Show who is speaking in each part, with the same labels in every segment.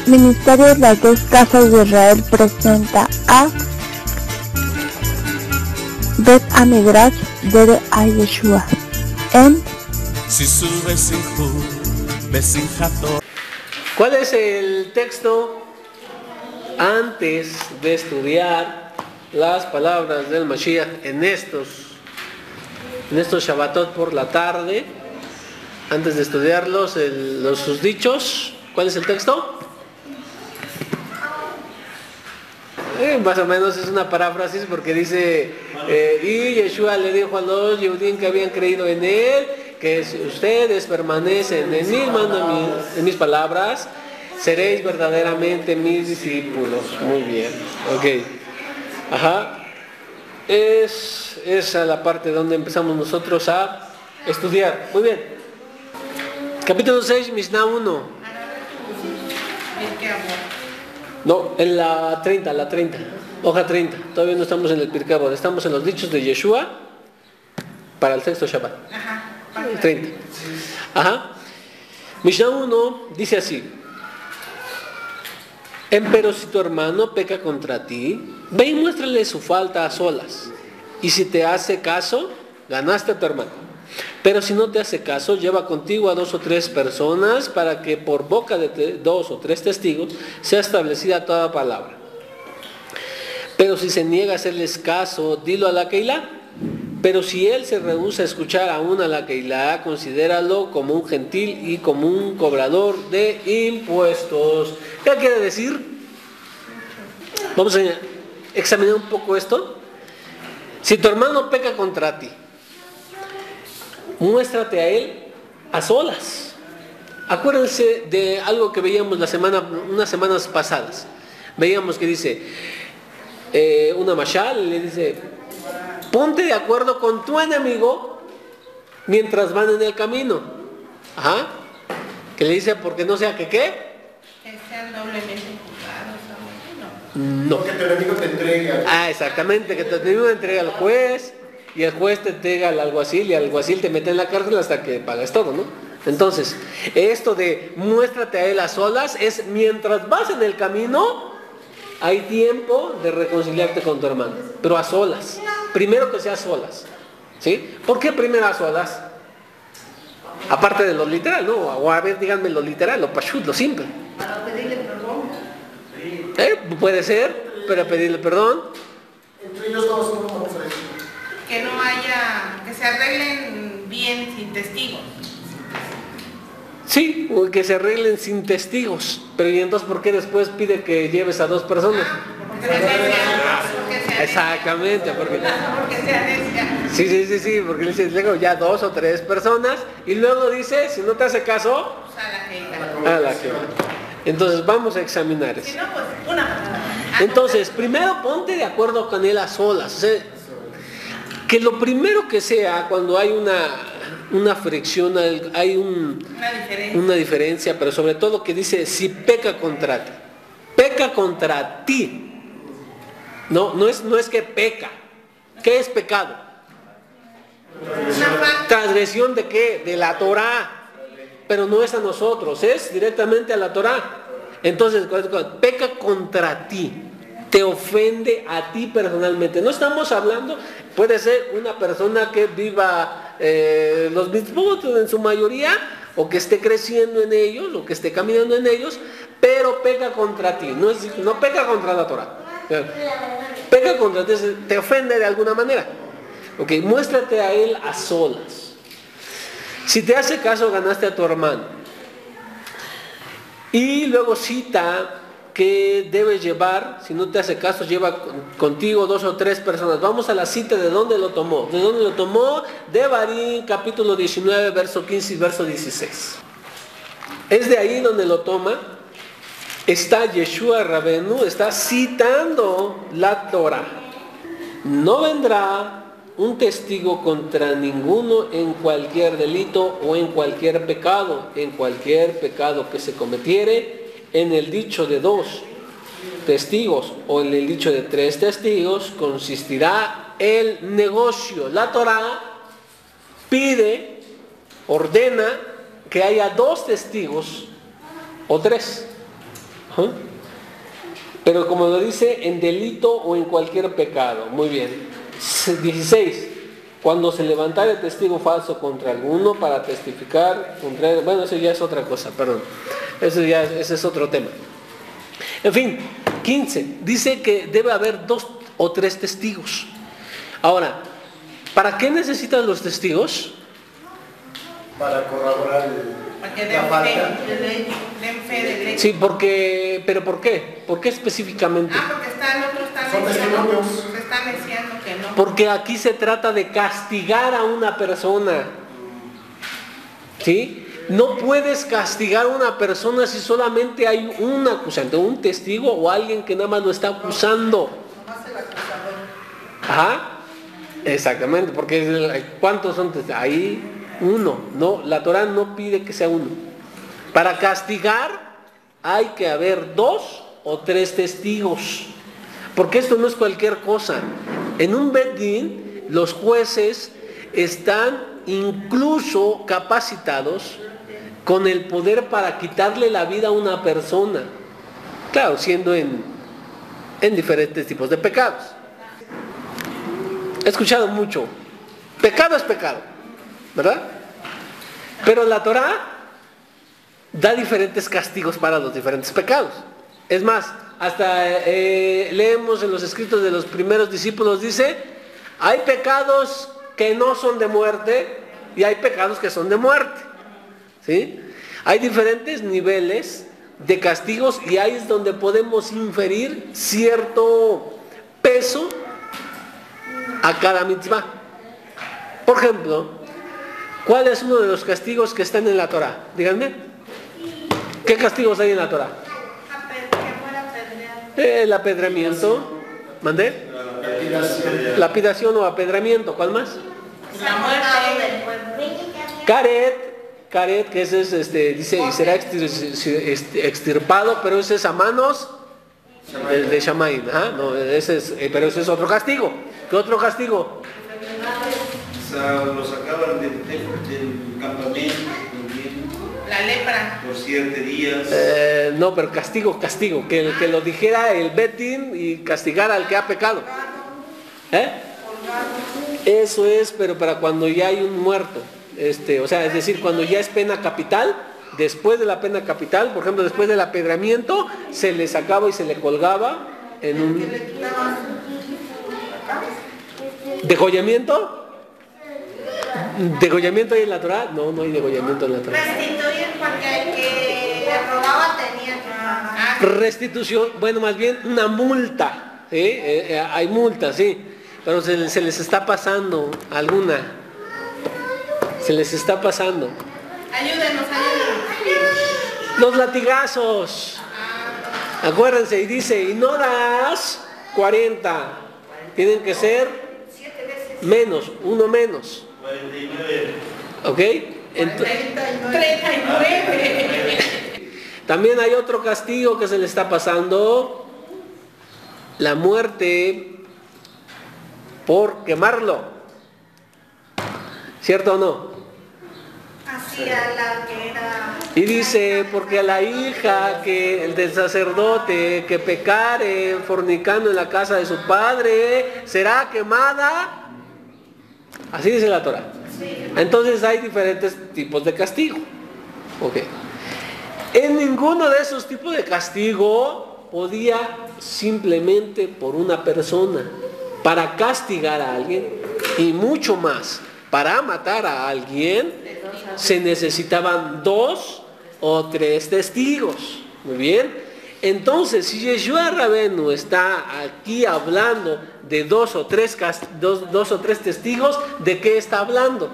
Speaker 1: Ministerio de las Dos Casas de Israel presenta a Bet Amidrash de Yeshua en
Speaker 2: ¿Cuál es el texto antes de estudiar las palabras del Mashiach en estos Shabbatot por la tarde? Antes de estudiarlos, sus dichos, ¿cuál es el texto? Más o menos es una paráfrasis porque dice y Yeshua le dijo a los judíos que habían creído en él, que si ustedes permanecen en mis palabras, seréis verdaderamente mis discípulos. Muy bien, ok. Ajá. Es a la parte donde empezamos nosotros a estudiar. Muy bien. Capítulo 6, Mishnah 1. No, en la 30, hoja 30. Todavía no estamos en el Pirkei Avot, estamos en los dichos de Yeshua para el sexto Shabbat. Ajá. 30. Ajá. Mishnah 1 dice así: Empero si tu hermano peca contra ti, ve y muéstrale su falta a solas. Y si te hace caso, ganaste a tu hermano. Pero si no te hace caso, lleva contigo a 2 o 3 personas para que por boca de 2 o 3 testigos sea establecida toda palabra. Pero si se niega a hacerles caso, dilo a la Keilah. Pero si él se rehúsa a escuchar aún a la Keilah, considéralo como un gentil y como un cobrador de impuestos. ¿Qué quiere decir? Vamos a examinar un poco esto. Si tu hermano peca contra ti, muéstrate a él a solas. Acuérdense de algo que veíamos unas semanas pasadas. Veíamos que dice una mashal, le dice: ponte de acuerdo con tu enemigo mientras van en el camino. Ajá. Que le dice, porque no sea que ¿qué?
Speaker 3: Que sean doblemente juzgados.
Speaker 2: No.
Speaker 4: Que tu enemigo te entregue.
Speaker 2: Exactamente, que tu enemigo te entregue al juez. Y el juez te entrega al alguacil y el alguacil te mete en la cárcel hasta que pagas todo, ¿no? Entonces, esto de muéstrate a él a solas es mientras vas en el camino, hay tiempo de reconciliarte con tu hermano, pero a solas. Primero que sea a solas, ¿sí? ¿Por qué primero a solas? Aparte de lo literal, ¿no? O a ver, díganme lo literal, lo pashut, lo simple.
Speaker 3: Para pedirle perdón.
Speaker 2: Puede ser, pero pedirle perdón.
Speaker 4: Entre ellos dos, ¿cómo vamos a decir?
Speaker 3: Que no haya, que se arreglen bien sin testigos.
Speaker 2: Sí, o que se arreglen sin testigos. Pero ¿y entonces por qué después pide que lleves a 2 personas?
Speaker 3: Porque sea necia.
Speaker 2: Exactamente, porque
Speaker 3: sea necia.
Speaker 2: Sí, porque le dice luego ya 2 o 3 personas y luego dice, si no te hace caso, a la que. Entonces vamos a examinar eso.
Speaker 3: Si no, pues una persona.
Speaker 2: Entonces, primero ponte de acuerdo con él a solas. O sea, que lo primero que sea cuando hay una fricción, hay una diferencia, pero sobre todo que dice si peca contra ti. Peca contra ti. No es que peca. ¿Qué es pecado? ¿Transgresión de qué? De la Torá. Pero no es a nosotros, es directamente a la Torá. Entonces, peca contra ti. Te ofende a ti personalmente. No estamos hablando, puede ser una persona que viva los mitzvot en su mayoría, o que esté creciendo en ellos, o que esté caminando en ellos, pero peca contra ti. No peca contra la Torah. Peca contra ti, te ofende de alguna manera. Ok, muéstrate a él a solas. Si te hace caso, ganaste a tu hermano. Y luego cita que debes llevar, si no te hace caso, lleva contigo 2 o 3 personas. Vamos a la cita de dónde lo tomó. ¿De dónde lo tomó? Devarim, capítulo 19, verso 15 y verso 16. Es de ahí donde lo toma. Está Yeshua Rabenu, está citando la Torah. No vendrá un testigo contra ninguno en cualquier delito o en cualquier pecado que se cometiere. En el dicho de 2 testigos o en el dicho de 3 testigos consistirá el negocio. La Torá ordena que haya 2 testigos o 3. Ajá. Pero como lo dice, en delito o en cualquier pecado. Muy bien. 16. Cuando se levantare testigo falso contra alguno para testificar contra él. Bueno, eso ya es otra cosa, perdón. Ese es otro tema. En fin, 15. Dice que debe haber 2 o 3 testigos. Ahora, ¿para qué necesitan los testigos?
Speaker 4: Para corroborar
Speaker 3: Porque
Speaker 4: la falta.
Speaker 3: den fe del hecho.
Speaker 2: Sí, porque, ¿pero por qué? ¿Por qué específicamente?
Speaker 3: Porque el otro está
Speaker 4: Son
Speaker 3: neciando,
Speaker 4: testimonios.
Speaker 3: se está neciando que no.
Speaker 2: Porque aquí se trata de castigar a una persona. ¿Sí? No puedes castigar a una persona si solamente hay un acusante, un testigo o alguien que nada más lo está acusando. Ajá. Exactamente, porque ¿cuántos son testigos? Ahí uno. No, la Torah no pide que sea uno. Para castigar hay que haber 2 o 3 testigos. Porque esto no es cualquier cosa. En un Bet Din, los jueces están incluso capacitados con el poder para quitarle la vida a una persona. Claro, siendo en diferentes tipos de pecados. He escuchado mucho. Pecado es pecado, ¿verdad? Pero la Torah da diferentes castigos para los diferentes pecados. Es más, hasta leemos en los escritos de los primeros discípulos, dice, hay pecados que no son de muerte y hay pecados que son de muerte. ¿Sí? Hay diferentes niveles de castigos y ahí es donde podemos inferir cierto peso a cada mitzvah. Por ejemplo, ¿cuál es uno de los castigos que están en la Torah? Díganme. ¿Qué castigos hay en la Torah? El apedreamiento. ¿Mandé? Lapidación o apedreamiento. ¿Cuál más?
Speaker 3: La muerte.
Speaker 2: Caret, que ese es, dice, y será extirpado, pero ese es a manos de Shamaim. ¿Ah? No, pero ese es otro castigo. ¿Qué otro castigo?
Speaker 5: Lo sacaban del campamento
Speaker 3: La lepra.
Speaker 5: por 7 días.
Speaker 2: No, pero castigo, que lo dijera el Bet Din y castigara al que ha pecado. Eso es, pero para cuando ya hay un muerto. O sea, es decir, cuando ya es pena capital, después de la pena capital, por ejemplo, después del apedreamiento, se le sacaba y se le colgaba en un degollamiento. ¿Degollamiento hay en la Torah? No, no hay degollamiento en la Torah.
Speaker 3: Restituir porque el que le robaba tenía que pagar.
Speaker 2: Restitución, bueno, más bien una multa. ¿Sí? Hay multas, sí, pero se les está pasando alguna. Se les está pasando.
Speaker 3: Ayúdenos.
Speaker 2: Los latigazos. Acuérdense, y dice, y no das 40. Tienen que ser menos, uno menos.
Speaker 5: 49.
Speaker 2: ¿Ok?
Speaker 3: 39.
Speaker 2: También hay otro castigo que se le está pasando. La muerte por quemarlo. ¿Cierto o no?
Speaker 3: Así a la que era.
Speaker 2: Y dice, porque a la hija del sacerdote que pecare fornicando en la casa de su padre, será quemada. Así dice la Torah. Entonces hay diferentes tipos de castigo. Ok. En ninguno de esos tipos de castigo podía simplemente por una persona. Para castigar a alguien y mucho más, para matar a alguien, se necesitaban 2 o 3 testigos. Muy bien. Entonces, si Yeshua Rabenu está aquí hablando de 2 o 3 testigos, ¿de qué está hablando?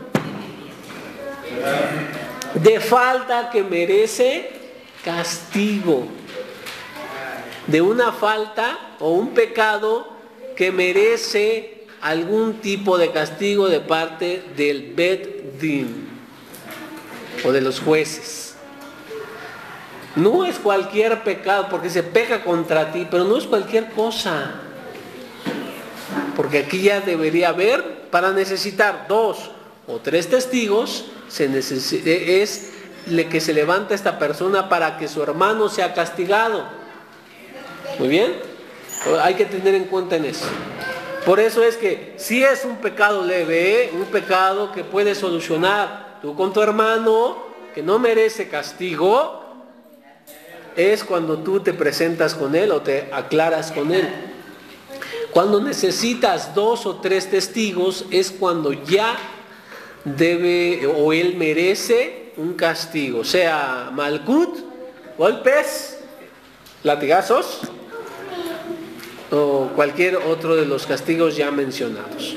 Speaker 2: De falta que merece castigo. De una falta o un pecado que merece algún tipo de castigo de parte del Bet Din o de los jueces. No es cualquier pecado, porque se peca contra ti, pero no es cualquier cosa. Porque aquí ya debería haber, para necesitar 2 o 3 testigos, es que se levanta esta persona para que su hermano sea castigado. Muy bien, hay que tener en cuenta en eso. Por eso es que si es un pecado leve, un pecado que puedes solucionar tú con tu hermano, que no merece castigo, es cuando tú te presentas con él o te aclaras con él. Cuando necesitas 2 o 3 testigos es cuando ya debe o él merece un castigo, sea malkut, golpes, latigazos o cualquier otro de los castigos ya mencionados.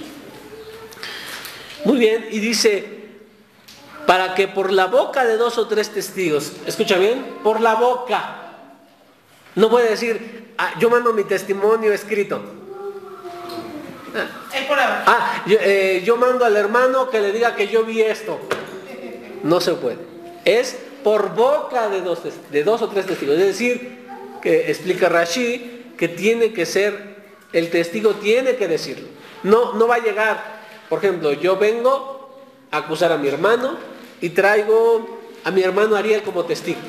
Speaker 2: Muy bien, y dice, para que por la boca de 2 o 3 testigos, escucha bien, por la boca, no puede decir, yo mando mi testimonio escrito. Yo mando al hermano que le diga que yo vi esto. No se puede. Es por boca de 2 o 3 testigos. Es decir, que explica Rashi, que tiene que ser, el testigo tiene que decirlo. No va a llegar, por ejemplo, yo vengo a acusar a mi hermano y traigo a mi hermano Ariel como testigo.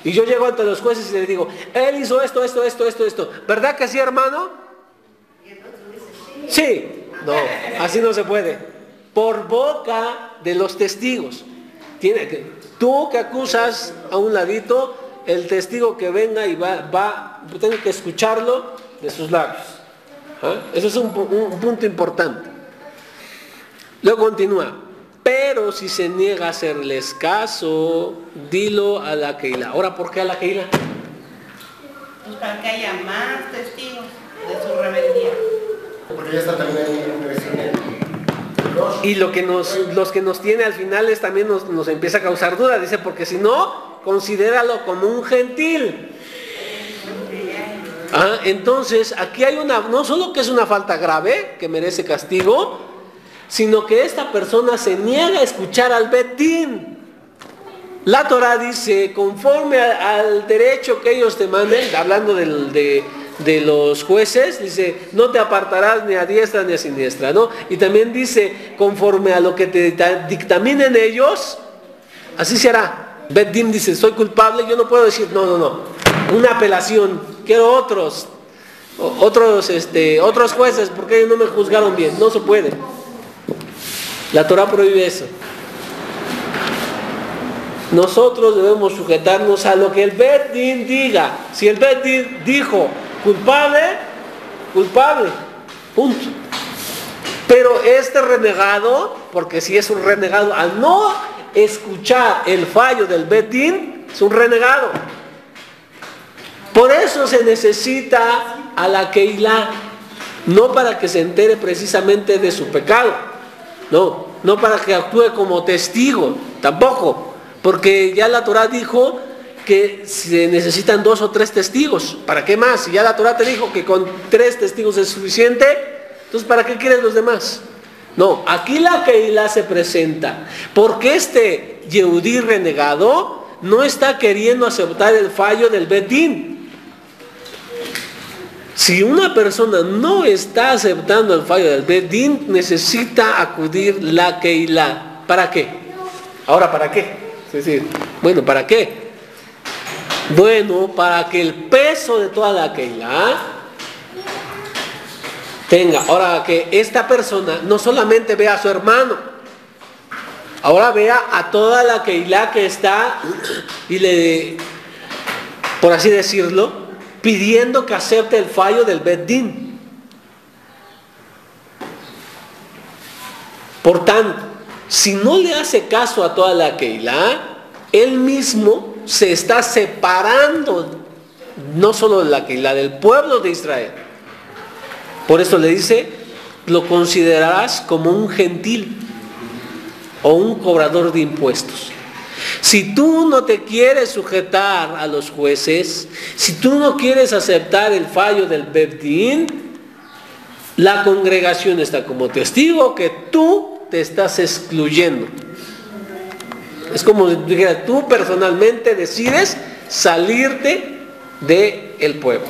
Speaker 2: Y yo llego ante los jueces y le digo, él hizo esto. ¿Verdad que sí, hermano? Sí, no, así no se puede. Por boca de los testigos. Tú que acusas a un ladito, el testigo que venga y tiene que escucharlo de sus labios. Eso es un punto importante. Luego continúa. Pero si se niega a hacerles caso, dilo a la Keilah. Ahora, ¿por qué a la Keilah?
Speaker 3: Pues para que haya más testigos de su rebeldía.
Speaker 4: Porque ya está también en versión.
Speaker 2: Y los que nos tiene al final también nos empieza a causar duda. Dice, porque si no, considéralo como un gentil. Entonces, aquí hay no solo que es una falta grave, que merece castigo, sino que esta persona se niega a escuchar al Bet Din. La Torah dice, conforme al derecho que ellos te manden, hablando de los jueces, dice, no te apartarás ni a diestra ni a siniestra, ¿no? Y también dice, conforme a lo que te dictaminen ellos, así se hará. Bet Din dice, soy culpable, yo no puedo decir, no, una apelación, quiero otros jueces, porque ellos no me juzgaron bien, no se puede. La Torah prohíbe eso. Nosotros debemos sujetarnos a lo que el Bet Din diga. Si el Bet Din dijo culpable, punto. Pero este renegado, porque si es un renegado, al no escuchar el fallo del Bet Din, es un renegado. Por eso se necesita a la Keilah, no para que se entere precisamente de su pecado. No para que actúe como testigo, tampoco, porque ya la Torah dijo que se necesitan 2 o 3 testigos. ¿Para qué más? Si ya la Torah te dijo que con 3 testigos es suficiente, entonces ¿para qué quieres los demás? No, aquí la Keilah se presenta, porque este Yehudí renegado no está queriendo aceptar el fallo del Bet Din. Si una persona no está aceptando el fallo del Bet Din, necesita acudir la Keilah. ¿Para qué? Ahora, ¿para qué? Es decir, bueno, ¿para qué? Bueno, para que el peso de toda la Keilah tenga, ahora que esta persona no solamente vea a su hermano, ahora vea a toda la Keilah que está y por así decirlo, pidiendo que acepte el fallo del Bet Din. Por tanto, si no le hace caso a toda la Keilah, él mismo se está separando, no solo de la Keilah, del pueblo de Israel. Por eso le dice, lo considerarás como un gentil o un cobrador de impuestos. Si tú no te quieres sujetar a los jueces, si tú no quieres aceptar el fallo del Bet Din, la congregación está como testigo que tú te estás excluyendo. Es como si dijeras, tú personalmente decides salirte del pueblo.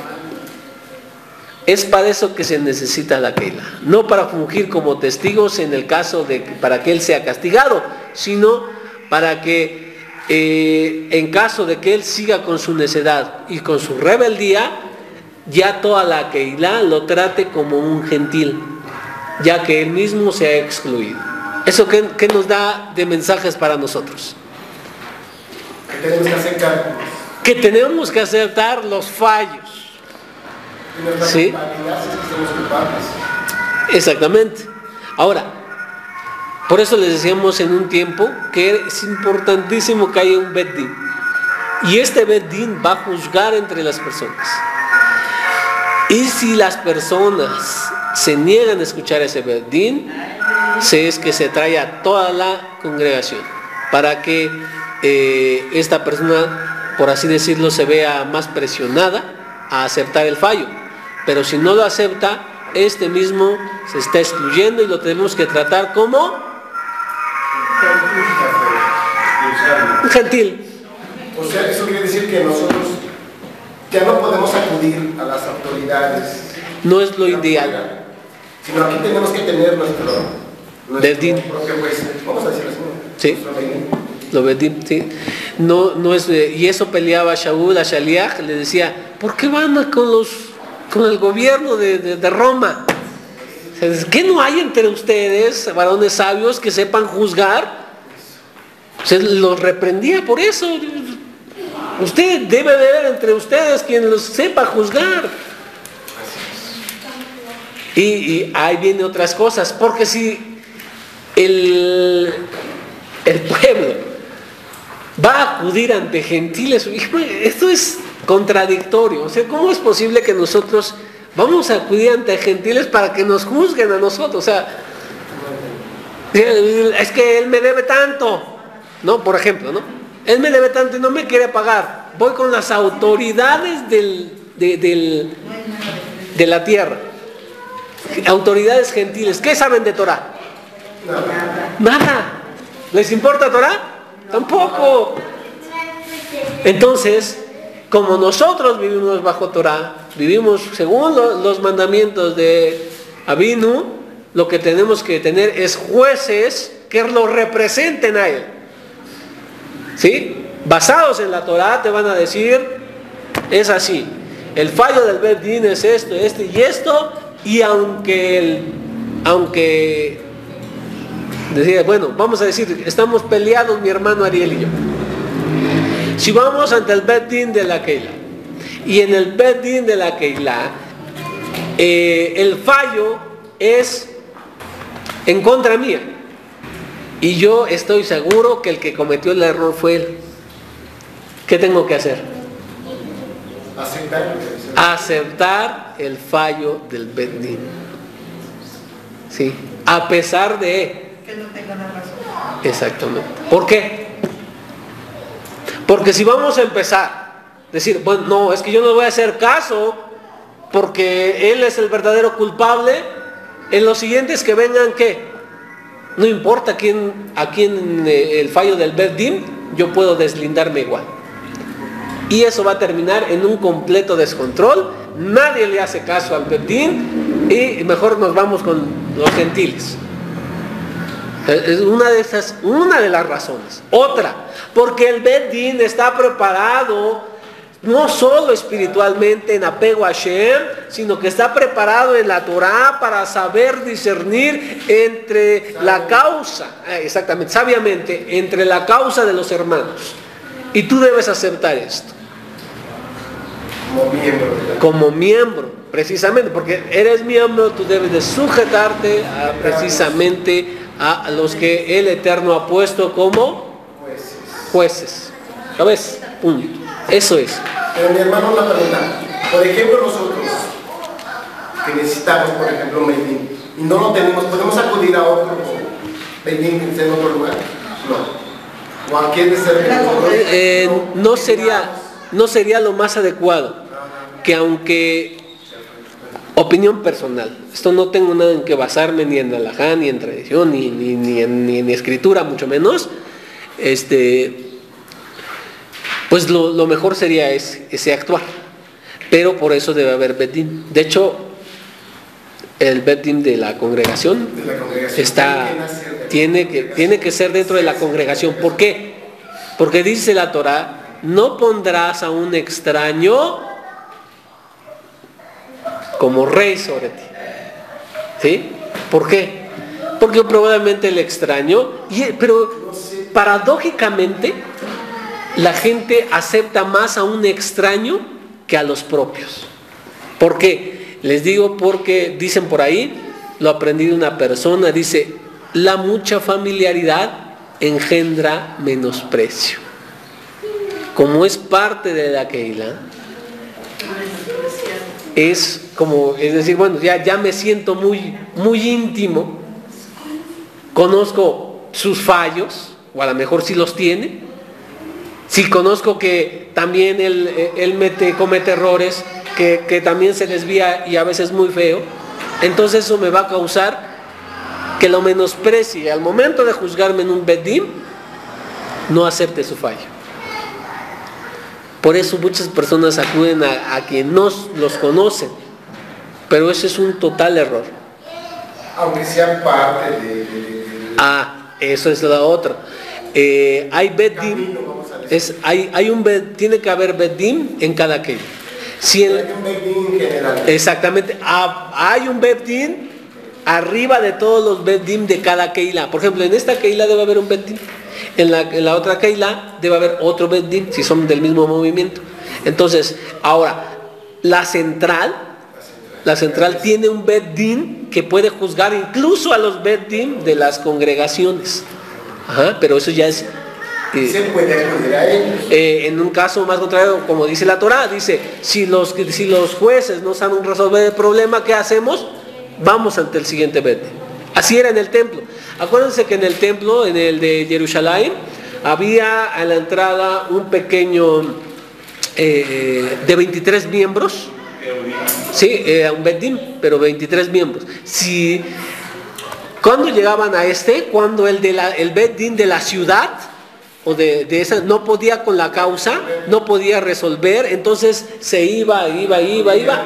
Speaker 2: Es para eso que se necesita la Keilah, no para fungir como testigos en el caso para que él sea castigado, sino para que en caso de que él siga con su necedad y con su rebeldía, ya toda la Keilah lo trate como un gentil, ya que él mismo se ha excluido. ¿Eso qué nos da de mensajes para nosotros?
Speaker 4: Que tenemos que aceptar.
Speaker 2: Que tenemos que aceptar los fallos.
Speaker 4: Y nuestra
Speaker 2: ¿Sí?
Speaker 4: culpabilidad es que somos culpables.
Speaker 2: Exactamente. Ahora, por eso les decíamos en un tiempo que es importantísimo que haya un Bet Din. Y este Bet Din va a juzgar entre las personas. Y si las personas se niegan a escuchar ese Bet Din, es que se trae a toda la congregación para que esta persona, por así decirlo, se vea más presionada a aceptar el fallo. Pero si no lo acepta, este mismo se está excluyendo y lo tenemos que tratar como un gentil.
Speaker 4: O sea, eso quiere decir que nosotros ya no podemos acudir a las autoridades.
Speaker 2: No es lo ideal.
Speaker 4: Sino aquí tenemos que tener nuestro
Speaker 2: Bedín.
Speaker 4: propio juez. Vamos a decirlo así.
Speaker 2: Sí.
Speaker 4: Nuestro bedín.
Speaker 2: Lo Bedín, sí. No es, y eso peleaba Shaul a Shaliach, le decía, ¿por qué van con el gobierno de Roma? O sea, ¿qué no hay entre ustedes, varones sabios, que sepan juzgar? Se los reprendía por eso. Usted debe ver entre ustedes quien los sepa juzgar. Y ahí vienen otras cosas, porque si el pueblo va a acudir ante gentiles, esto es contradictorio. O sea, ¿cómo es posible que nosotros vamos a acudir ante gentiles para que nos juzguen a nosotros? O sea, es que él me debe tanto, ¿no? Por ejemplo, ¿no? Él me debe tanto y no me quiere pagar. Voy con las autoridades de la tierra. Autoridades gentiles. ¿Qué saben de Torah? Nada. ¿Les importa Torah? Tampoco. Entonces, como nosotros vivimos bajo Torah, vivimos según los mandamientos de Avinu, lo que tenemos que tener es jueces que lo representen a él. ¿Sí? Basados en la Torah te van a decir, es así. El fallo del Bet Din es esto, este y esto, y aunque decía, bueno, vamos a decir, estamos peleados mi hermano Ariel y yo. Si vamos ante el Bet Din de la Keilah, y en el Bet Din de la Keilah, el fallo es en contra mía, y yo estoy seguro que el que cometió el error fue él, ¿qué tengo que hacer? Aceptar el fallo del Bet Din. Sí, a pesar de
Speaker 3: Que no tenga la razón.
Speaker 2: exactamente. ¿Por qué? Porque si vamos a empezar a decir, bueno, no, es que yo no voy a hacer caso porque él es el verdadero culpable, en los siguientes que vengan, ¿qué? No importa a quién el fallo del Bet Din, yo puedo deslindarme igual. Y eso va a terminar en un completo descontrol. Nadie le hace caso al Bet Din y mejor nos vamos con los gentiles. Es una de las razones. Otra, porque el Bet Din está preparado no solo espiritualmente en apego a Hashem, sino que está preparado en la Torah para saber discernir entre la causa, exactamente, sabiamente, entre la causa de los hermanos. Y tú debes aceptar esto. Como miembro, precisamente, porque eres miembro, tú debes de sujetarte precisamente a los que el Eterno ha puesto como jueces. ¿Sabes? Punto. Eso es.
Speaker 4: Pero mi hermano, una pregunta. Por ejemplo, nosotros que necesitamos, por ejemplo, un Bedín, y no lo tenemos, ¿podemos acudir a otro Bedín que esté en otro lugar? No. ¿O a quién de ser?
Speaker 2: No sería lo más adecuado, que aunque opinión personal, esto no tengo nada en que basarme ni en alajá, ni en tradición, ni en escritura, mucho menos, pues lo mejor sería ese actuar, pero por eso debe haber Bet Din. De hecho, el Bet Din de la congregación tiene que ser dentro de la congregación. ¿Por qué? Porque dice la Torah, no pondrás a un extraño como rey sobre ti. ¿Sí? ¿Por qué? Porque probablemente el extraño, pero paradójicamente la gente acepta más a un extraño que a los propios. ¿Por qué? Les digo porque dicen por ahí, lo aprendí de una persona, dice, la mucha familiaridad engendra menosprecio. Como es parte de la Keilah, es decir, bueno, ya me siento muy, muy íntimo, conozco sus fallos, o a lo mejor sí los tiene, sí conozco que también él comete errores, que también se desvía y a veces muy feo, entonces eso me va a causar que lo menosprecie. Al momento de juzgarme en un Bedim, no acepte su fallo. Por eso muchas personas acuden a quien no los conocen, pero eso es un total error.
Speaker 4: Aunque sea parte de...
Speaker 2: Eso es la otra. Hay Bedim, tiene que haber Bedim en cada Keilah.
Speaker 4: Hay un Bedim general.
Speaker 2: Exactamente. Hay un Bedim arriba de todos los Bedim de cada Keilah. Por ejemplo, en esta Keilah debe haber un Bedim. En la otra Keilah debe haber otro Bedim, si son del mismo movimiento. Entonces, ahora, la central tiene un Bedim que puede juzgar incluso a los Bedim de las congregaciones. Pero eso ya es...
Speaker 4: se puede acudir a ellos.
Speaker 2: En un caso más contrario, como dice la Torá, dice, si los jueces no saben resolver el problema, ¿qué hacemos? Vamos ante el siguiente Bedim. Así era en el templo. Acuérdense que en el templo, en el de Jerusalén, había a la entrada un pequeño de 23 miembros. Sí, un Bedim, pero 23 miembros. Cuando llegaban cuando el Bedim de la ciudad, o de esa, no podía con la causa, no podía resolver, entonces se iba,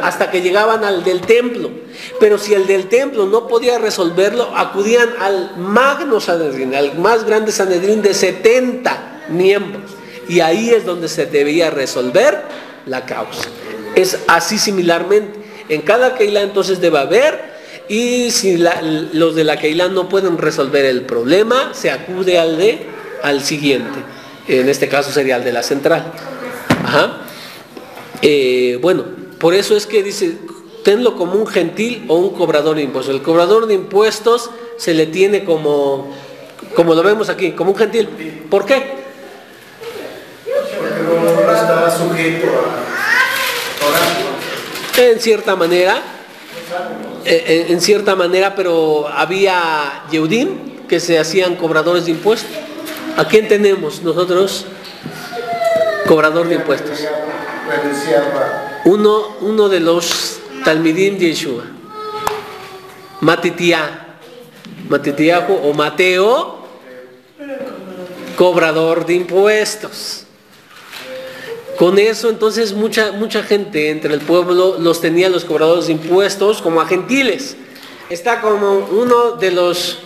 Speaker 2: hasta que llegaban al del templo. Pero si el del templo no podía resolverlo, acudían al Magno Sanedrín, al más grande Sanedrín de 70 miembros. Y ahí es donde se debía resolver la causa. Es así similarmente. En cada Keilah entonces debe haber, y si los de la Keilah no pueden resolver el problema, se acude al siguiente. En este caso sería el de la central. Bueno, por eso es que dice, tenlo como un gentil o un cobrador de impuestos. El cobrador de impuestos se le tiene como lo vemos aquí, como un gentil. ¿Por qué?
Speaker 4: Porque no está sujeto a Torah.
Speaker 2: En cierta manera, pero había Yehudim que se hacían cobradores de impuestos. ¿A quién tenemos nosotros? Cobrador de impuestos. Uno de los Talmidim de Yeshua, Matitiahu o Mateo, cobrador de impuestos. Con eso entonces mucha gente entre el pueblo los tenía los cobradores de impuestos como a gentiles. Está como uno de los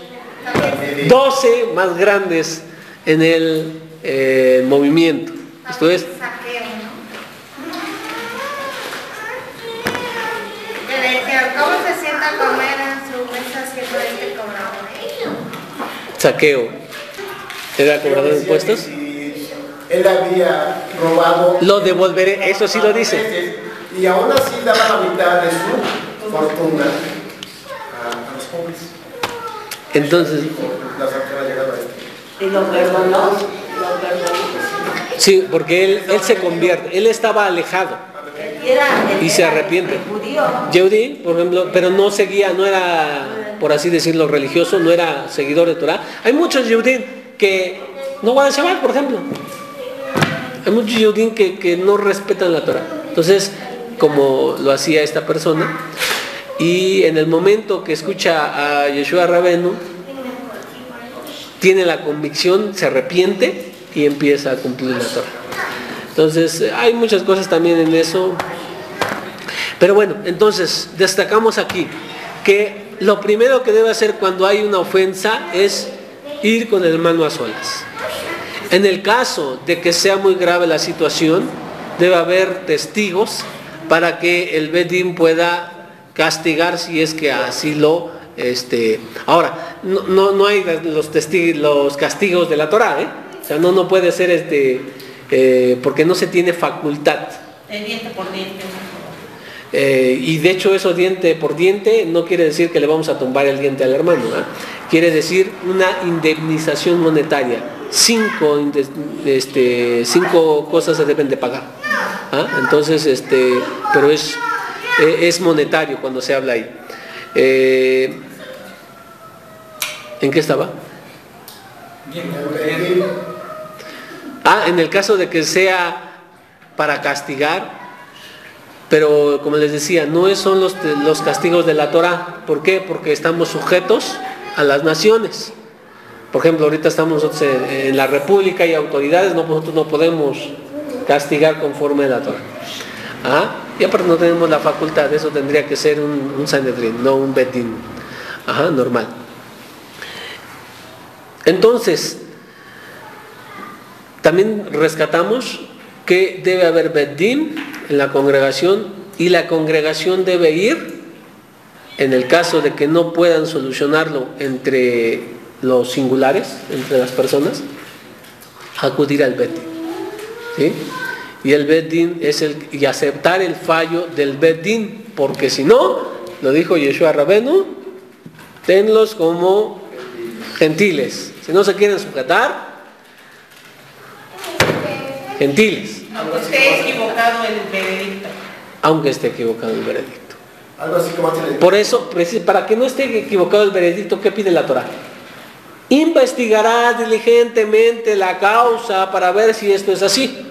Speaker 2: 12 más grandes en el movimiento. Esto es
Speaker 3: Saqueo, ¿no? Le decía, ¿cómo se sienta a comer en su mesa siendo este cobrador?
Speaker 2: Saqueo. ¿Era cobrador de impuestos?
Speaker 4: Si él había robado,
Speaker 2: lo devolveré, eso sí lo dice.
Speaker 4: Y aún así daba la mitad de su fortuna a los pobres.
Speaker 2: Entonces,
Speaker 4: La saquera llegaba a esto.
Speaker 6: ¿Y lo perdonó?
Speaker 2: sí, porque él se convierte, él estaba alejado y se arrepiente. Yehudi, por ejemplo, pero no era, por así decirlo, religioso, no era seguidor de Torah. Hay muchos Yehudim que no guardan Shabbat, por ejemplo. Hay muchos Yehudim que no respetan la Torah. Entonces, como lo hacía esta persona, y en el momento que escucha a Yeshua Rabenu, tiene la convicción, se arrepiente y empieza a cumplir la Torah. Entonces, hay muchas cosas también en eso. Pero bueno, entonces, destacamos aquí que lo primero que debe hacer cuando hay una ofensa es ir con el hermano a solas. En el caso de que sea muy grave la situación, debe haber testigos para que el Bedim pueda castigar si es que así lo... Ahora, no hay los castigos de la Torá, o sea, no puede ser porque no se tiene facultad.
Speaker 3: El diente por diente.
Speaker 2: Y de hecho eso diente por diente no quiere decir que le vamos a tumbar el diente al hermano, quiere decir una indemnización monetaria. 5 cosas se deben de pagar, entonces pero es monetario cuando se habla ahí. ¿En qué estaba? En el caso de que sea para castigar, pero como les decía, no son los castigos de la Torá. ¿Por qué? Porque estamos sujetos a las naciones. Por ejemplo, ahorita estamos nosotros en la República y autoridades, nosotros no podemos castigar conforme a la Torá. Y aparte no tenemos la facultad, eso tendría que ser un Sanedrín, no un Bedín. Normal. Entonces, también rescatamos que debe haber Bedín en la congregación y la congregación debe ir, en el caso de que no puedan solucionarlo entre los singulares, entre las personas, acudir al Bedín. ¿Sí? Y el Bedín y aceptar el fallo del Bedín, porque si no, lo dijo Yeshua Rabenu, tenlos como gentiles. Si no se quieren sujetar, gentiles.
Speaker 3: Aunque esté equivocado el veredicto.
Speaker 2: Aunque esté equivocado el veredicto.
Speaker 4: Algo así como
Speaker 2: por eso, para que no esté equivocado el veredicto, ¿qué pide la Torá? Investigará diligentemente la causa para ver si esto es así.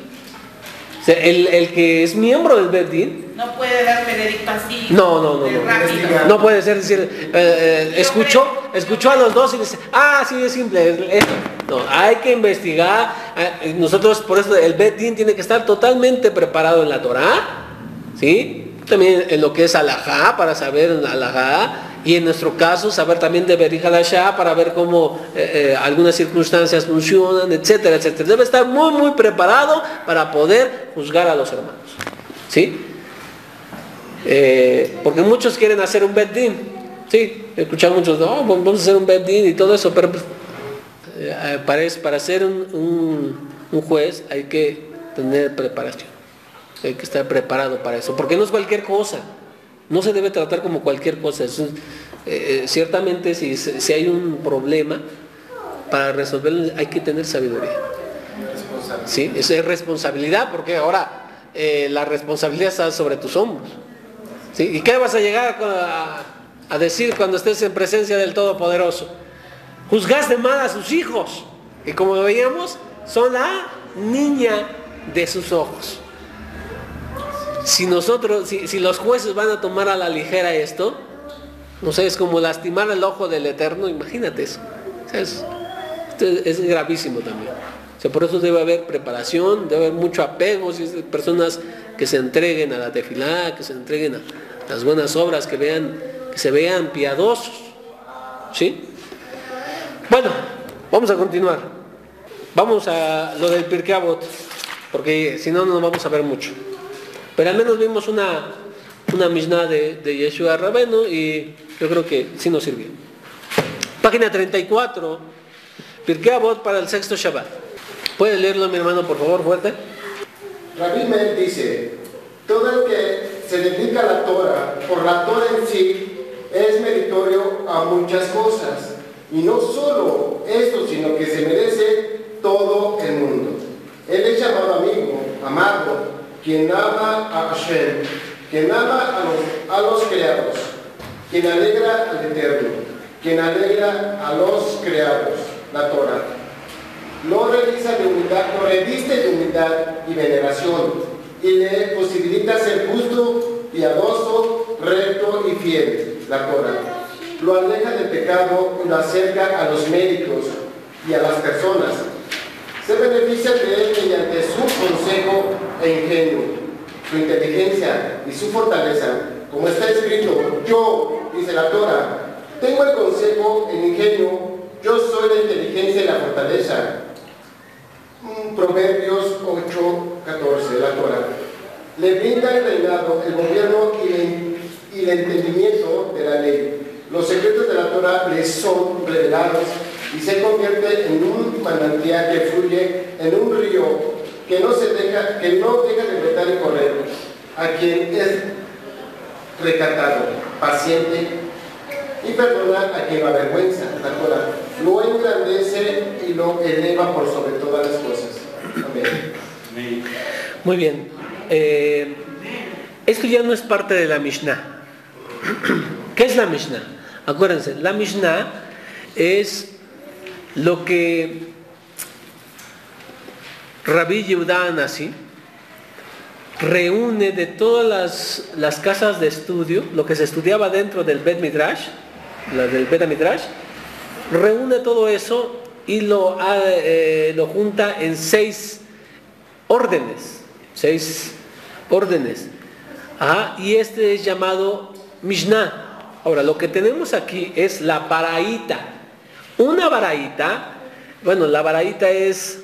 Speaker 2: O sea, el que es miembro del Bedín
Speaker 3: no puede dar veredicto así.
Speaker 2: No.
Speaker 3: Rápido.
Speaker 2: No puede ser decir, escuchó a los dos y dice, sí, es simple. No, hay que investigar. Nosotros, por eso, el Bedín tiene que estar totalmente preparado en la Torá, ¿sí? También en lo que es alajá, para saber alajá. Y en nuestro caso, saber también de Berij Halashá para ver cómo algunas circunstancias funcionan, etcétera, etcétera. Debe estar muy, muy preparado para poder juzgar a los hermanos. ¿Sí? Porque muchos quieren hacer un Bedín. Sí, he escuchado muchos, vamos a hacer un Bedín y todo eso, pero para ser un juez hay que tener preparación. Hay que estar preparado para eso, porque no es cualquier cosa. No se debe tratar como cualquier cosa. Ciertamente si hay un problema, para resolverlo hay que tener sabiduría. Sí, eso es responsabilidad, porque ahora la responsabilidad está sobre tus hombros. ¿Sí? ¿Y qué vas a llegar a decir cuando estés en presencia del Todopoderoso? Juzgaste mal a sus hijos, y como veíamos, son la niña de sus ojos. Si los jueces van a tomar a la ligera esto, no sé, es como lastimar el ojo del Eterno, imagínate eso. O sea, es gravísimo también. O sea, por eso debe haber preparación, debe haber mucho apego, si es de personas que se entreguen a la tefilá, que se entreguen a las buenas obras, que se vean piadosos. ¿Sí? Bueno, vamos a continuar. Vamos a lo del Pirkei Avot, porque si no, no vamos a ver mucho. Pero al menos vimos una Mishnah de Yeshua Rabenu y yo creo que sí nos sirvió. Página 34, Pirkei Avot para el sexto Shabbat. ¿Puede leerlo, mi hermano, por favor, fuerte?
Speaker 4: Rabbi Meir dice, todo el que se dedica a la Torah, por la Torah en sí, es meritorio a muchas cosas. Y no solo esto, sino que se merece todo el mundo. Él es llamado amigo, amado, quien ama a Hashem, quien ama a los creados, quien alegra al Eterno, quien alegra a los creados, la Torah. Lo reviste de humildad y veneración, y le posibilita ser justo, piadoso, recto y fiel, la Torah. Lo aleja del pecado y lo acerca a los méritos y a las personas. Se beneficia de él mediante su consejo e ingenio, su inteligencia y su fortaleza. Como está escrito, yo, dice la Torah, tengo el consejo, el ingenio, yo soy la inteligencia y la fortaleza. Proverbios 8:14, la Torah. Le brinda el reinado, el gobierno y el entendimiento de la ley. Los secretos de la Torah les son revelados y se convierte en un manantial que fluye en un río que no deja de brotar y correr. A quien es recatado, paciente y perdona a quien lo avergüenza. La Torah lo engrandece y lo eleva por sobre todas las cosas. Amén.
Speaker 2: Muy bien. Esto ya no es parte de la Mishnah. ¿Qué es la Mishnah? Acuérdense, la Mishnah es lo que Rabbi Yehuda Anasi reúne de todas las casas de estudio, lo que se estudiaba dentro del Bet Midrash, del Bet Midrash, reúne todo eso y lo junta en 6 órdenes. Y este es llamado Mishnah. Ahora, lo que tenemos aquí es la baraita. Una baraita, bueno, la baraita es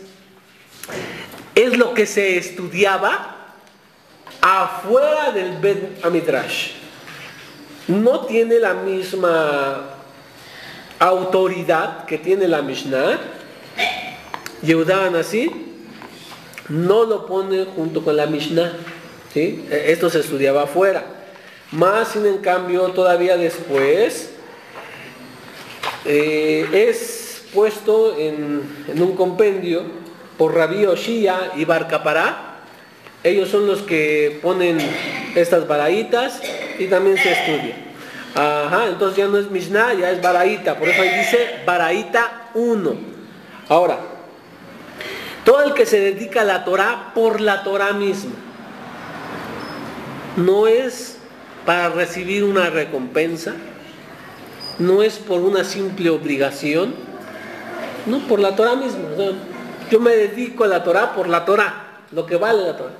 Speaker 2: lo que se estudiaba afuera del Bet Midrash. No tiene la misma autoridad que tiene la Mishnah. Yehuda Anasi no lo pone junto con la Mishnah, ¿sí? Esto se estudiaba afuera. Más sin en cambio todavía después es puesto en un compendio por Rabbi Oshia y Bar Kapará. Ellos son los que ponen estas baraitas y también se estudia. Entonces ya no es Mishnah, ya es baraita. Por eso ahí dice baraita 1. Ahora, todo el que se dedica a la Torah por la Torah misma, no es para recibir una recompensa, no es por una simple obligación, no, por la Torah misma. O sea, yo me dedico a la Torah por la Torah, lo que vale la Torah.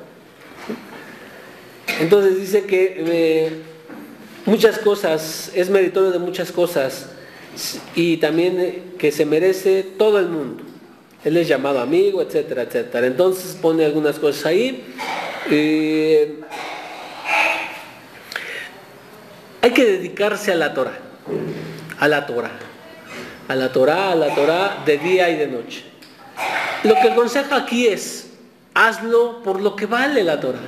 Speaker 2: Entonces dice que muchas cosas, es meritorio de muchas cosas y también que se merece todo el mundo. Él es llamado amigo, etcétera, etcétera. Entonces pone algunas cosas ahí. Hay que dedicarse a la Torah, de día y de noche. Lo que aconseja aquí es, hazlo por lo que vale la Torah,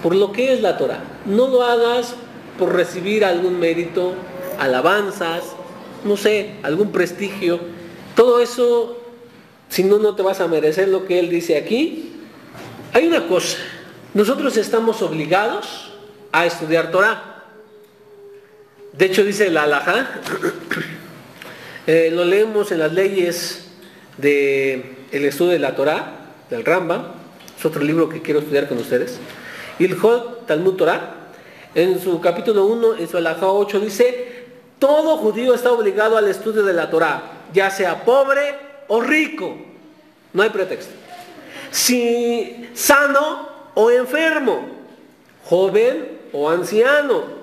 Speaker 2: por lo que es la Torah. No lo hagas por recibir algún mérito, alabanzas, no sé, algún prestigio. Todo eso, si no, no te vas a merecer lo que él dice aquí. Hay una cosa, nosotros estamos obligados a estudiar Torah. De hecho dice la halajá, lo leemos en las leyes del estudio de la Torah, del Rambam, es otro libro que quiero estudiar con ustedes. Ilhot Talmud Torah, en su capítulo 1, en su halajá 8 dice, todo judío está obligado al estudio de la Torah, ya sea pobre o rico, no hay pretexto. Si sano o enfermo, joven o anciano,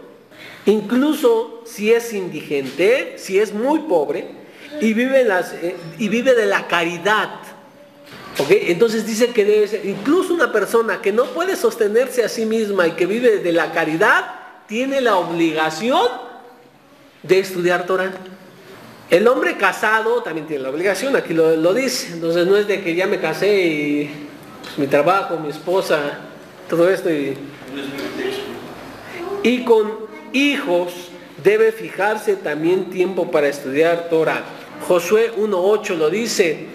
Speaker 2: incluso si es indigente, si es muy pobre y vive de la caridad. ¿Okay? Entonces dice que debe ser, incluso una persona que no puede sostenerse a sí misma y que vive de la caridad, tiene la obligación de estudiar Torah. El hombre casado también tiene la obligación, aquí lo dice. Entonces no es de que ya me casé y pues, mi trabajo, mi esposa, todo esto y con hijos debe fijarse también tiempo para estudiar Torah. Josué 1:8 lo dice,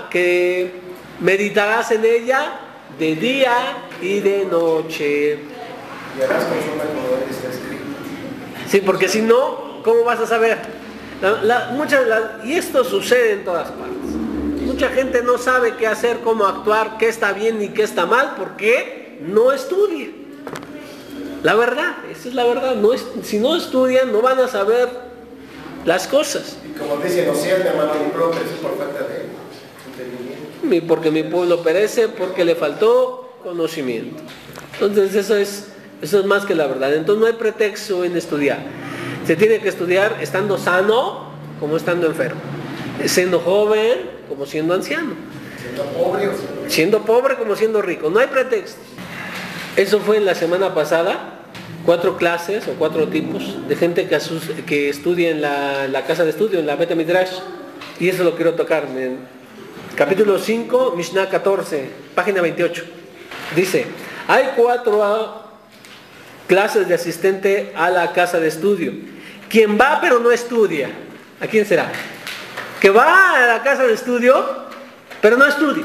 Speaker 2: que meditarás en ella de día y de noche.
Speaker 4: Y harás conforme como está escrito.
Speaker 2: Sí, porque si no, ¿cómo vas a saber? Y esto sucede en todas partes. Mucha gente no sabe qué hacer, cómo actuar, qué está bien y qué está mal, porque no estudia. La verdad, esa es la verdad. Si no estudian, no van a saber las cosas.
Speaker 4: Y como dicen, no sean de mano propia, eso es por falta de entendimiento.
Speaker 2: Porque mi pueblo perece, porque le faltó conocimiento. Entonces eso es más que la verdad. Entonces no hay pretexto en estudiar. Se tiene que estudiar estando sano como estando enfermo, siendo joven como siendo anciano, siendo pobre como siendo rico. No hay pretexto. Eso fue en la semana pasada. 4 clases o 4 tipos de gente que estudia en la casa de estudio, en la Beta Midrash. Y eso lo quiero tocar. En capítulo 5, Mishnah 14, página 28. Dice, hay 4 clases de asistente a la casa de estudio. Quien va pero no estudia. ¿A quién será? Que va a la casa de estudio pero no estudia.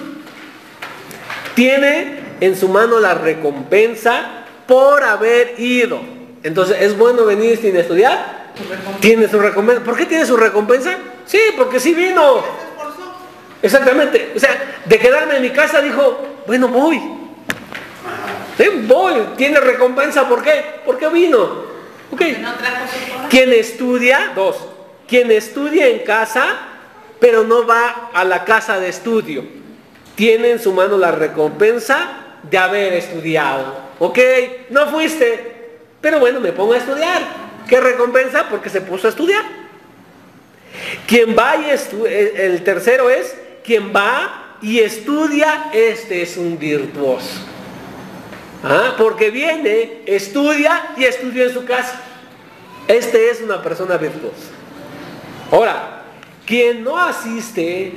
Speaker 2: Tiene en su mano la recompensa por haber ido. Entonces, ¿es bueno venir sin estudiar? Tiene su recompensa. ¿Por qué tiene su recompensa? Sí, porque sí vino. Exactamente. O sea, de quedarme en mi casa dijo, bueno, voy. Voy. Tiene recompensa. ¿Por qué? Porque vino. Okay. Quien estudia, 2. Quien estudia en casa, pero no va a la casa de estudio, tiene en su mano la recompensa de haber estudiado. Ok, no fuiste, pero bueno, me pongo a estudiar. ¿Qué recompensa? Porque se puso a estudiar. Quien va y el tercero es, quien va y estudia, este es un virtuoso. Porque viene, estudia y estudia en su casa. Este es una persona virtuosa. Ahora, quien no asiste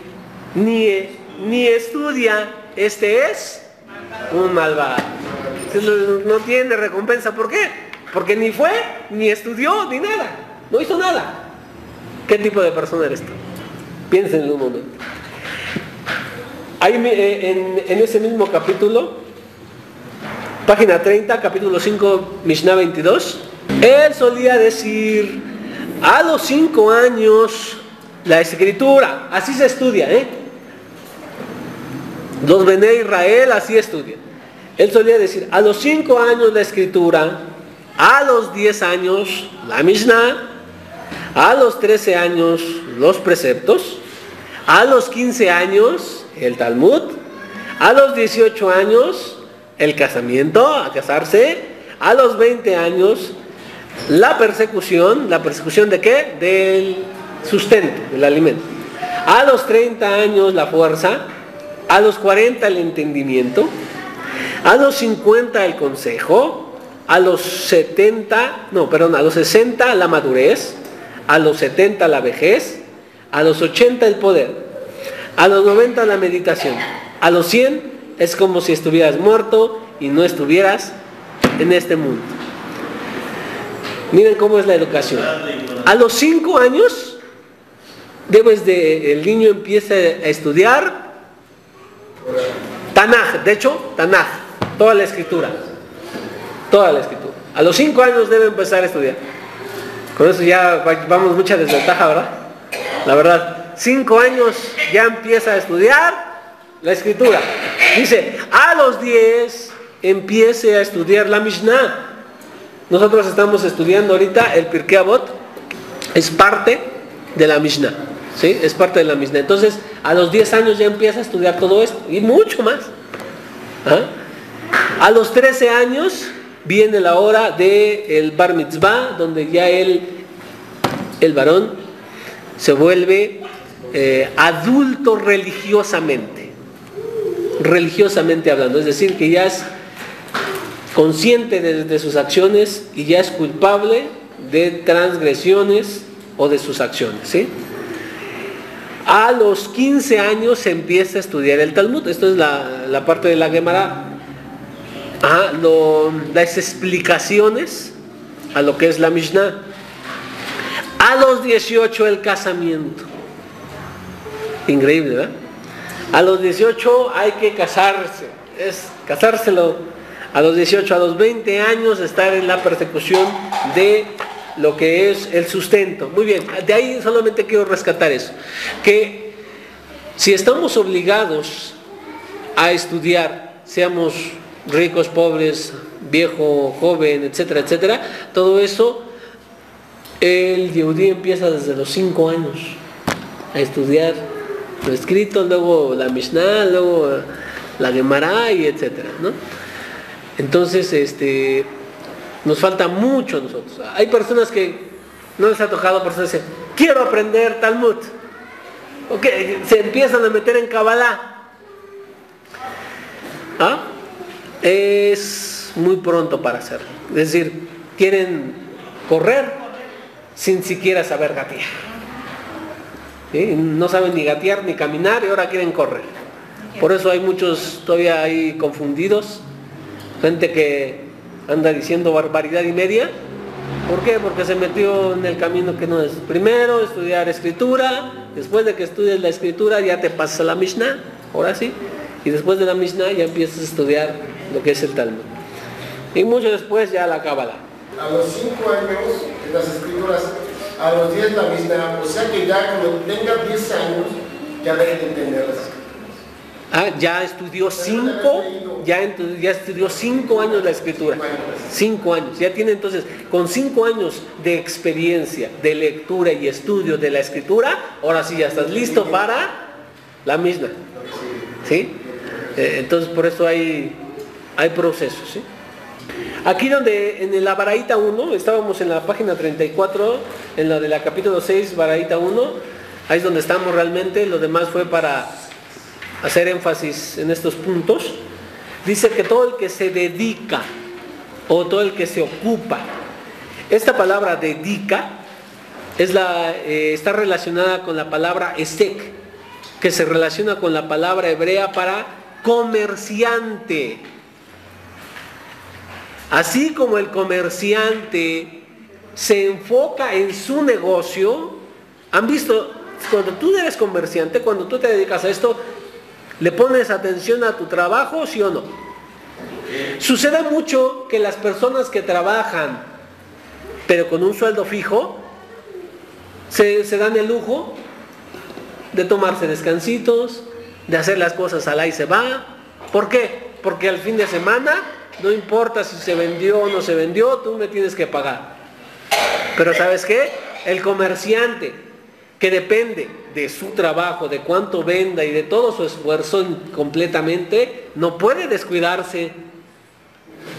Speaker 2: ni estudia, este es un malvado. No tiene recompensa. ¿Por qué? Porque ni fue, ni estudió, ni nada. No hizo nada. ¿Qué tipo de persona eres tú? Piénsenlo un momento. Ahí en ese mismo capítulo, página 30, capítulo 5, Mishnah 22, él solía decir, a los 5 años, la escritura, así se estudia, Los Bené Israel así estudian. Él solía decir, a los 5 años la escritura, a los 10 años la Mishnah, a los 13 años los preceptos, a los 15 años el Talmud, a los 18 años el casamiento, a casarse, a los 20 años la persecución ¿de qué? Del sustento, del alimento. A los 30 años la fuerza, a los 40 el entendimiento, a los 50 el consejo, a los 60 la madurez, a los 70 la vejez, a los 80 el poder, a los 90 la meditación, a los 100 es como si estuvieras muerto y no estuvieras en este mundo. Miren cómo es la educación. A los 5 años el niño empieza a estudiar Tanaj, de hecho, Tanaj, toda la escritura. A los 5 años debe empezar a estudiar. Con eso ya vamos mucha desventaja, ¿verdad? La verdad, 5 años ya empieza a estudiar la escritura. Dice, a los 10 empiece a estudiar la Mishnah. Nosotros estamos estudiando ahorita el Pirkei Avot, es parte de la Mishnah, ¿sí? Es parte de la Mishnah. Entonces, a los 10 años ya empieza a estudiar todo esto y mucho más. A los 13 años viene la hora del Bar Mitzvah, donde ya el varón se vuelve adulto religiosamente hablando, es decir, que ya es consciente de sus acciones y ya es culpable de transgresiones o de sus acciones, ¿sí? A los 15 años se empieza a estudiar el Talmud. Esto es la parte de la Gemara, las explicaciones a lo que es la Mishnah. A los 18 el casamiento. Increíble, ¿verdad? A los 18 hay que casarse, es casárselo. A los 18, a los 20 años estar en la persecución de lo que es el sustento. Muy bien, de ahí solamente quiero rescatar eso, que si estamos obligados a estudiar, seamos ricos, pobres, viejo, joven, etcétera, etcétera, todo eso, el Yehudí empieza desde los 5 años a estudiar lo escrito, luego la Mishnah, luego la Gemara y etcétera, ¿no? Entonces, nos falta mucho a nosotros. Hay personas que no les ha tocado, personas que dicen, quiero aprender Talmud. Se empiezan a meter en Kabbalah. Es muy pronto para hacerlo. Es decir, quieren correr sin siquiera saber gatear. ¿Sí? No saben ni gatear ni caminar y ahora quieren correr. Por eso hay muchos todavía ahí confundidos, gente que anda diciendo barbaridad y media. ¿Por qué? Porque se metió en el camino que no es. Primero estudiar escritura, después de que estudies la escritura ya te pasas a la Mishnah, ahora sí, y después de la Mishnah ya empiezas a estudiar lo que es el Talmud. Y mucho después ya la Cábala.
Speaker 4: A los 5 años en las escrituras, a los 10 la Mishnah, o sea que ya cuando tenga 10 años ya debe de entender las escrituras.
Speaker 2: Ya estudió 5 años la escritura. 5 años. Ya tiene entonces, con 5 años de experiencia, de lectura y estudio de la escritura, ahora sí ya estás listo para la Mishnah. ¿Sí? Entonces por eso hay procesos. ¿Sí? Aquí donde en la Baraita 1, estábamos en la página 34, en la de la capítulo 6, Baraita 1, ahí es donde estamos realmente, lo demás fue para hacer énfasis en estos puntos. Dice que todo el que se dedica o todo el que se ocupa, esta palabra dedica está relacionada con la palabra esek, que se relaciona con la palabra hebrea para comerciante. Así como el comerciante se enfoca en su negocio, han visto, cuando tú eres comerciante, cuando tú te dedicas a esto, ¿le pones atención a tu trabajo, sí o no? Sucede mucho que las personas que trabajan, pero con un sueldo fijo, se dan el lujo de tomarse descansitos, de hacer las cosas al ahí se va. ¿Por qué? Porque al fin de semana, no importa si se vendió o no se vendió, tú me tienes que pagar. Pero ¿sabes qué? El comerciante, que depende de su trabajo, de cuánto venda y de todo su esfuerzo completamente, no puede descuidarse.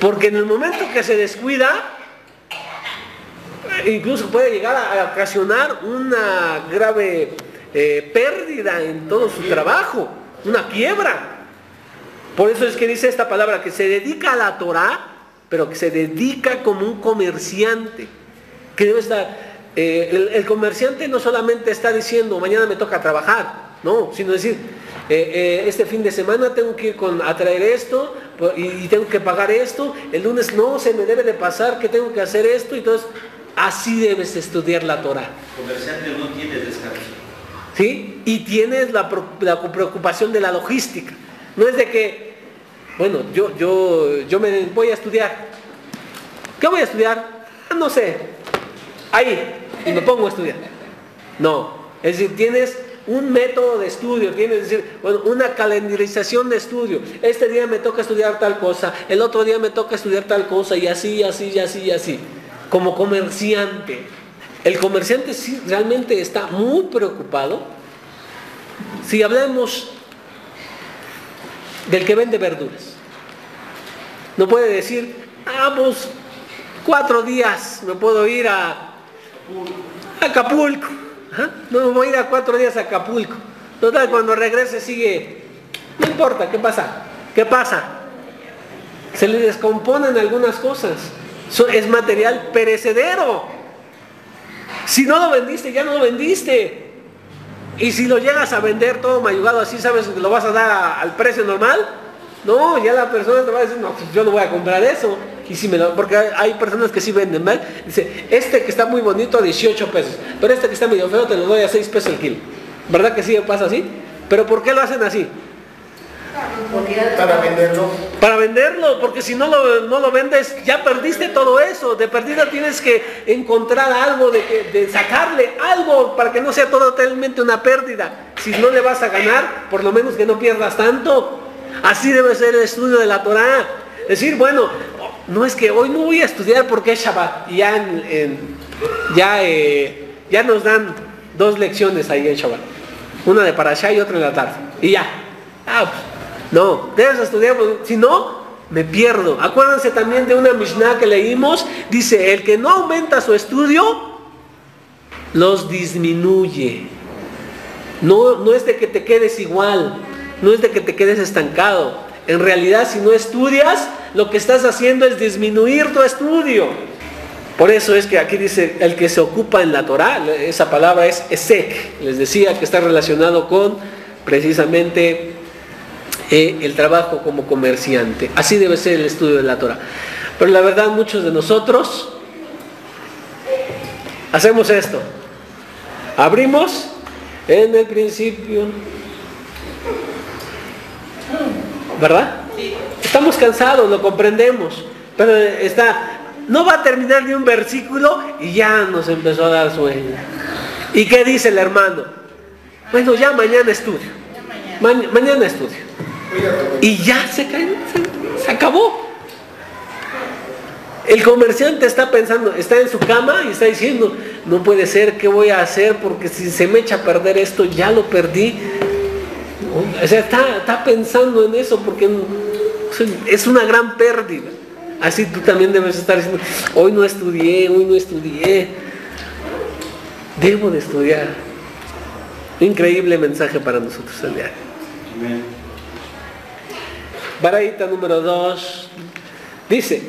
Speaker 2: Porque en el momento que se descuida, incluso puede llegar a ocasionar una grave pérdida en todo su trabajo, una quiebra. Por eso es que dice esta palabra, que se dedica a la Torah, pero que se dedica como un comerciante, que debe estar... el comerciante no solamente está diciendo mañana me toca trabajar, no, sino decir este fin de semana tengo que ir a traer esto y tengo que pagar esto, el lunes no se me debe de pasar que tengo que hacer esto, y entonces así debes estudiar la Torah.
Speaker 5: El comerciante no tiene descanso.
Speaker 2: ¿Sí? Y tienes la preocupación de la logística. No es de que, bueno, yo me voy a estudiar. ¿Qué voy a estudiar? No sé. Ahí. Y me pongo a estudiar. No. Es decir, tienes un método de estudio, tienes una calendarización de estudio. Este día me toca estudiar tal cosa, el otro día me toca estudiar tal cosa, y así, así, y así, y así. Como comerciante. El comerciante sí realmente está muy preocupado. Si hablamos del que vende verduras, no puede decir, pues 4 días me puedo ir a Acapulco. No me voy a ir a 4 días a Acapulco. Total, cuando regrese sigue, no importa, ¿qué pasa? ¿Qué pasa? Se le descomponen algunas cosas. Es material perecedero. Si no lo vendiste, ya no lo vendiste. Y si lo llegas a vender todo mayugado así, ¿sabes que lo vas a dar al precio normal? No, ya la persona te va a decir, no, pues yo no voy a comprar eso. Y si porque hay personas que sí venden mal. Dice, este que está muy bonito a 18 pesos, pero este que está medio feo te lo doy a 6 pesos el kilo. ¿Verdad que sí pasa así? ¿Pero por qué lo hacen así?
Speaker 4: Para venderlo.
Speaker 2: Para venderlo, porque si no lo vendes, ya perdiste todo eso. De perdida tienes que encontrar algo, de sacarle algo para que no sea totalmente una pérdida. Si no le vas a ganar, por lo menos que no pierdas tanto. Así debe ser el estudio de la Torah. Decir, bueno, no es que hoy no voy a estudiar porque es Shabbat. Y ya nos dan 2 lecciones ahí en Shabbat. Una de Parashá y otra en la tarde. Y ya. No, debes estudiar, si no, me pierdo. Acuérdense también de una Mishnah que leímos. Dice, el que no aumenta su estudio, los disminuye. No es de que te quedes igual, no es de que te quedes estancado. En realidad, si no estudias, lo que estás haciendo es disminuir tu estudio. Por eso es que aquí dice, el que se ocupa en la Torá, esa palabra es esek. Les decía que está relacionado con precisamente el trabajo como comerciante. Así debe ser el estudio de la Torá. Pero la verdad, muchos de nosotros hacemos esto. Abrimos en el principio, ¿verdad? Estamos cansados, lo comprendemos, pero no va a terminar ni un versículo y ya nos empezó a dar sueño. ¿Y qué dice el hermano? Bueno, ya mañana estudio. Mañana estudio. Y ya se acabó. El comerciante está pensando, está en su cama y está diciendo, no puede ser, ¿qué voy a hacer? Porque si se me echa a perder esto, ya lo perdí. O sea, está pensando en eso porque es una gran pérdida. Así tú también debes estar diciendo, hoy no estudié. Debo de estudiar. Increíble mensaje para nosotros el día. Baraita número 2. Dice,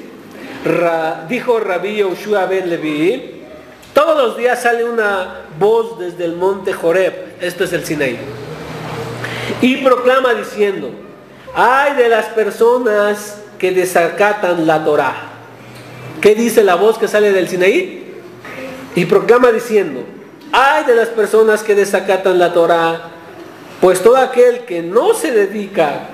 Speaker 2: dijo Rabí Yoshua ben Levi, todos los días sale una voz desde el monte Joreb, esto es el Sinaí, y proclama diciendo, ay de las personas que desacatan la Torá. ¿Qué dice la voz que sale del Sinaí? Y proclama diciendo, ay de las personas que desacatan la Torá, pues todo aquel que no se dedica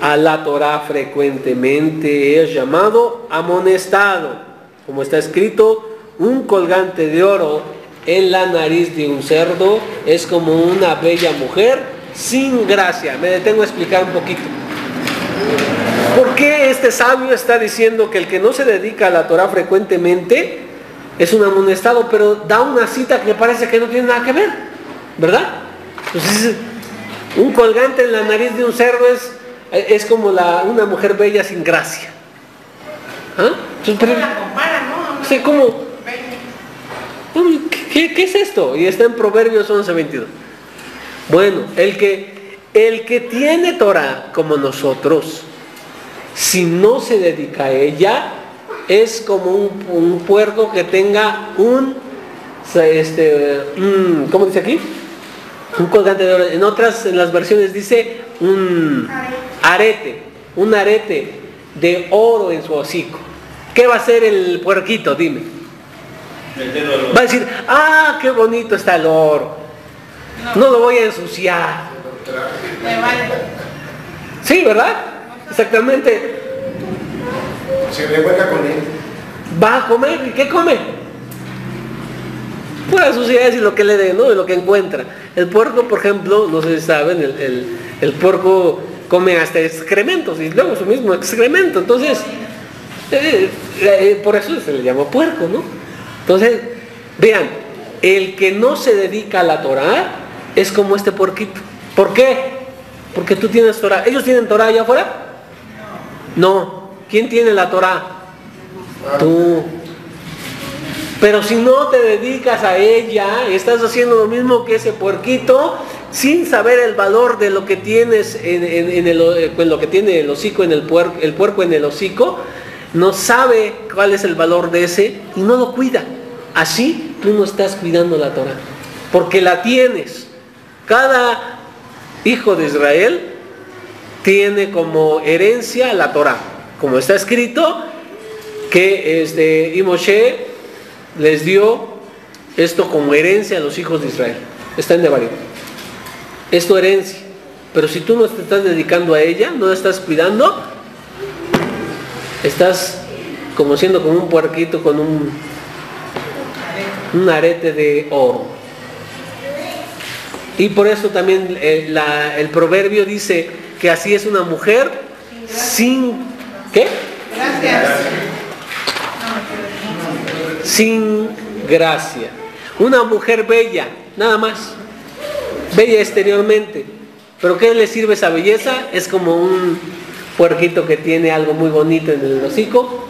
Speaker 2: a la Torá frecuentemente es llamado amonestado, como está escrito, un colgante de oro en la nariz de un cerdo es como una bella mujer sin gracia. Me detengo a explicar un poquito. ¿Por qué este sabio está diciendo que el que no se dedica a la Torá frecuentemente es un amonestado, pero da una cita que parece que no tiene nada que ver, ¿verdad? Entonces, un colgante en la nariz de un cerdo es como una mujer bella sin gracia. ¿Ah?
Speaker 3: ¿Cómo la compara, no?
Speaker 2: Sí, ¿cómo? ¿Qué es esto? Y está en Proverbios 11:22. Bueno, el que tiene Torah como nosotros, si no se dedica a ella, es como un puerco que tenga ¿cómo dice aquí? Un colgante de oro. En las versiones dice un arete de oro en su hocico. ¿Qué va a hacer el puerquito? Dime. Va a decir, qué bonito está el oro. No lo voy a ensuciar.
Speaker 3: Me vale.
Speaker 2: Sí, ¿verdad? Exactamente.
Speaker 4: Se revuelca con él.
Speaker 2: Va a comer. ¿Y qué come? Pura suciedad y lo que le dé, ¿no? Y lo que encuentra. El puerco, por ejemplo, no sé si saben, el puerco come hasta excrementos y luego su mismo excremento. Entonces, por eso se le llama puerco, ¿no? Entonces, vean, el que no se dedica a la Torá es como este puerquito. ¿Por qué? Porque tú tienes Torá. ¿Ellos tienen Torá allá afuera? No. ¿Quién tiene la Torá? Tú. Pero si no te dedicas a ella, estás haciendo lo mismo que ese puerquito, sin saber el valor de lo que tienes en lo que tiene el hocico el puerco en el hocico, no sabe cuál es el valor de ese y no lo cuida. Así tú no estás cuidando la Torá, porque la tienes. Cada hijo de Israel tiene como herencia la Torá, como está escrito que y Moshe les dio esto como herencia a los hijos de Israel. Está en Devarim. Es tu herencia. Pero si tú no te estás dedicando a ella, no la estás cuidando, estás como siendo como un puerquito con un arete de oro. Y por eso también el proverbio dice que así es una mujer sin... ¿Qué?
Speaker 3: Gracias.
Speaker 2: Sin gracia. Una mujer bella, nada más. Bella exteriormente. ¿Pero qué le sirve esa belleza? Es como un puerquito que tiene algo muy bonito en el hocico.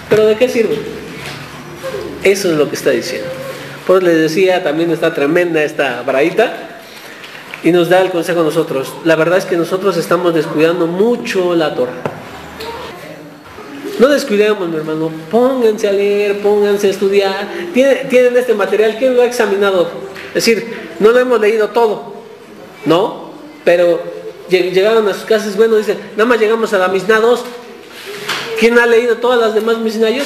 Speaker 2: ¿Pero de qué sirve? Eso es lo que está diciendo. Pues les decía, también está tremenda esta braíta. Y nos da el consejo a nosotros. La verdad es que nosotros estamos descuidando mucho la Torah. No descuidemos, mi hermano. Pónganse a leer, pónganse a estudiar. Tienen este material. ¿Quién lo ha examinado? Es decir, no lo hemos leído todo, ¿no? Pero llegaron a sus casas, bueno, dicen, nada más llegamos a la Mishnah 2. ¿Quién ha leído todas las demás Mishnayos?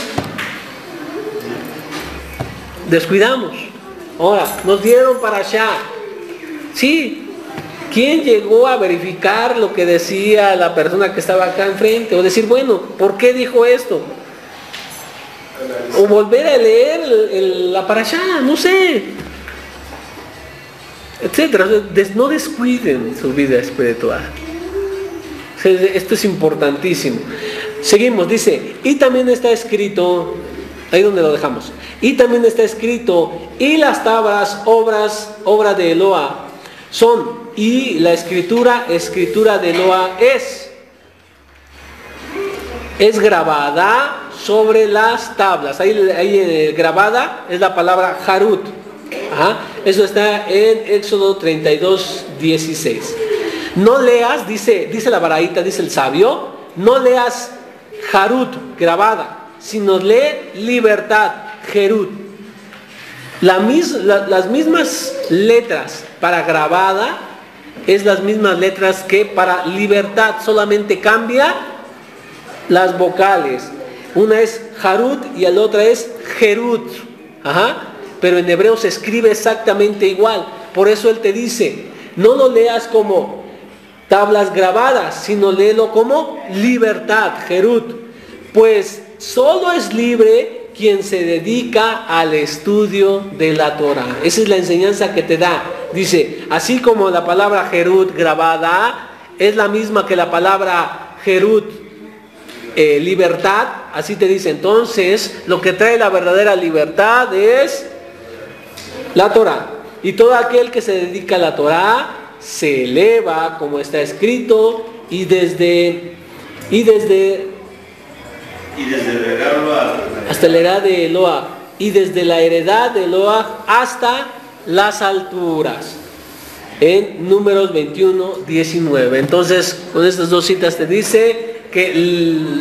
Speaker 2: Descuidamos. Ahora, nos dieron para allá. Sí. ¿Quién llegó a verificar lo que decía la persona que estaba acá enfrente? O decir, bueno, ¿por qué dijo esto? O volver a leer la parashá, no sé. Etcétera. No descuiden su vida espiritual. Esto es importantísimo. Seguimos, dice, y también está escrito, ahí donde lo dejamos, y también está escrito, y las tablas, obra de Eloa, son, y la escritura de Eloa es grabada sobre las tablas. Ahí grabada es la palabra Harut. Ajá. Eso está en Éxodo 32, 16. No leas, dice la baraíta, dice el sabio, no leas Harut, grabada, sino lee libertad, Jerut. Las mismas letras para grabada es las mismas letras que para libertad, solamente cambia las vocales. Una es Harut y la otra es Jerut. Ajá. Pero en hebreo se escribe exactamente igual. Por eso él te dice, no lo leas como tablas grabadas, sino léelo como libertad, Jerut. Pues solo es libre quien se dedica al estudio de la Torah. Esa es la enseñanza que te da. Dice, así como la palabra Jerut grabada es la misma que la palabra Jerut libertad, así te dice, entonces lo que trae la verdadera libertad es la Torah. Y todo aquel que se dedica a la Torah se eleva, como está escrito, y desde hasta la heredad de Eloa, y desde la heredad de Eloa hasta las alturas. En Números 21, 19. Entonces, con estas dos citas te dice que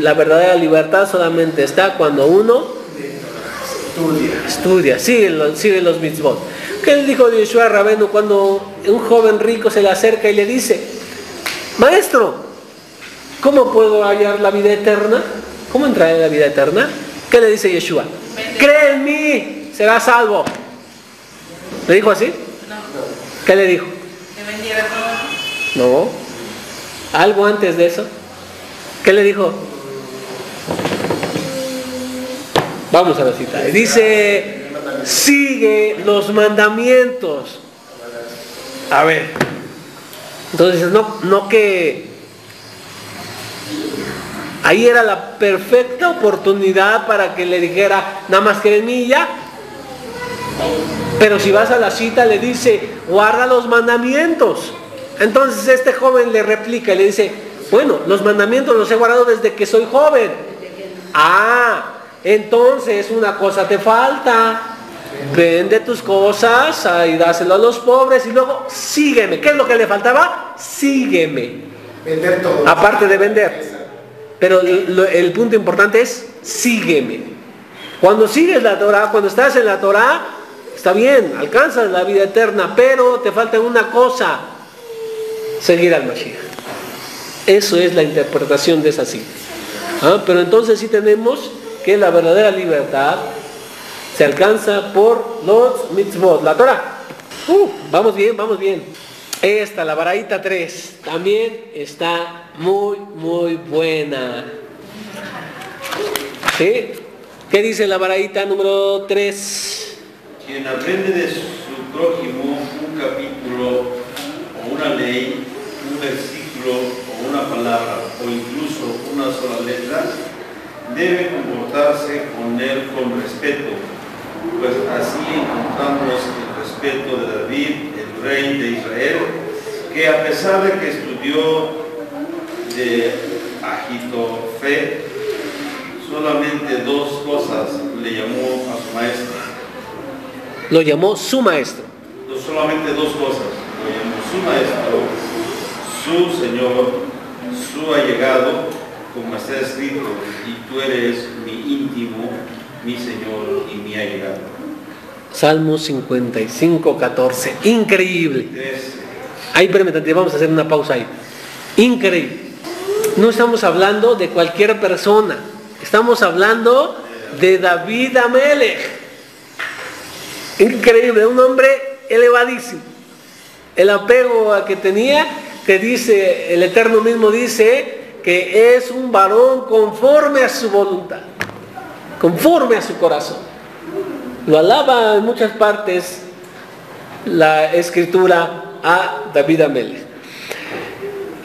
Speaker 2: la verdadera libertad solamente está cuando uno estudia, sigue los mitzvot. ¿Qué le dijo Yeshua Rabenu cuando un joven rico se le acerca y le dice, maestro, ¿cómo puedo hallar la vida eterna? ¿Cómo entrar en la vida eterna? ¿Qué le dice Yeshua? Cree en mí, serás salvo. ¿Le dijo así?
Speaker 3: No.
Speaker 2: ¿Qué le dijo?
Speaker 3: Que vendiera todo.
Speaker 2: No. ¿Algo antes de eso? ¿Qué le dijo? Vamos a la cita. Dice, sigue los mandamientos. A ver. Entonces, no que... Ahí era la perfecta oportunidad para que le dijera, nada más que en mí ya. Pero si vas a la cita le dice, guarda los mandamientos. Entonces este joven le replica y le dice, bueno, los mandamientos los he guardado desde que soy joven. Ah, entonces una cosa te falta. Vende tus cosas y dáselo a los pobres y luego sígueme. ¿Qué es lo que le faltaba? Sígueme.
Speaker 4: Vender todo.
Speaker 2: Aparte de vender. Pero el punto importante es, sígueme. Cuando sigues la Torah, cuando estás en la Torah, está bien, alcanzas la vida eterna, pero te falta una cosa, seguir al Mashiach. Eso es la interpretación de esa cita. Pero entonces sí tenemos que la verdadera libertad se alcanza por los mitzvot, la Torah. Vamos bien, vamos bien. Esta, la baraíta 3, también está muy, muy buena. ¿Sí? ¿Qué dice la baraíta número 3?
Speaker 5: Quien aprende de su prójimo un capítulo o una ley, un versículo o una palabra o incluso una sola letra, debe comportarse con él con respeto, pues así encontramos el respeto de David, el rey de Israel, que a pesar de que estudió de Ahitofel, solamente dos cosas le llamó a su maestro.
Speaker 2: Lo llamó su maestro.
Speaker 5: Solamente dos cosas. Lo llamó su maestro, su señor, su allegado como está escrito, y tú eres mi íntimo, mi Señor y mi allegado.
Speaker 2: Salmo 55, 14. Increíble. Ahí, permítanme, vamos a hacer una pausa ahí. Increíble. No estamos hablando de cualquier persona. Estamos hablando de David Amelech. Increíble, un hombre elevadísimo. El apego a que tenía, que dice, el Eterno mismo dice que es un varón conforme a su voluntad, conforme a su corazón. Lo alaba en muchas partes la escritura a David Amelech.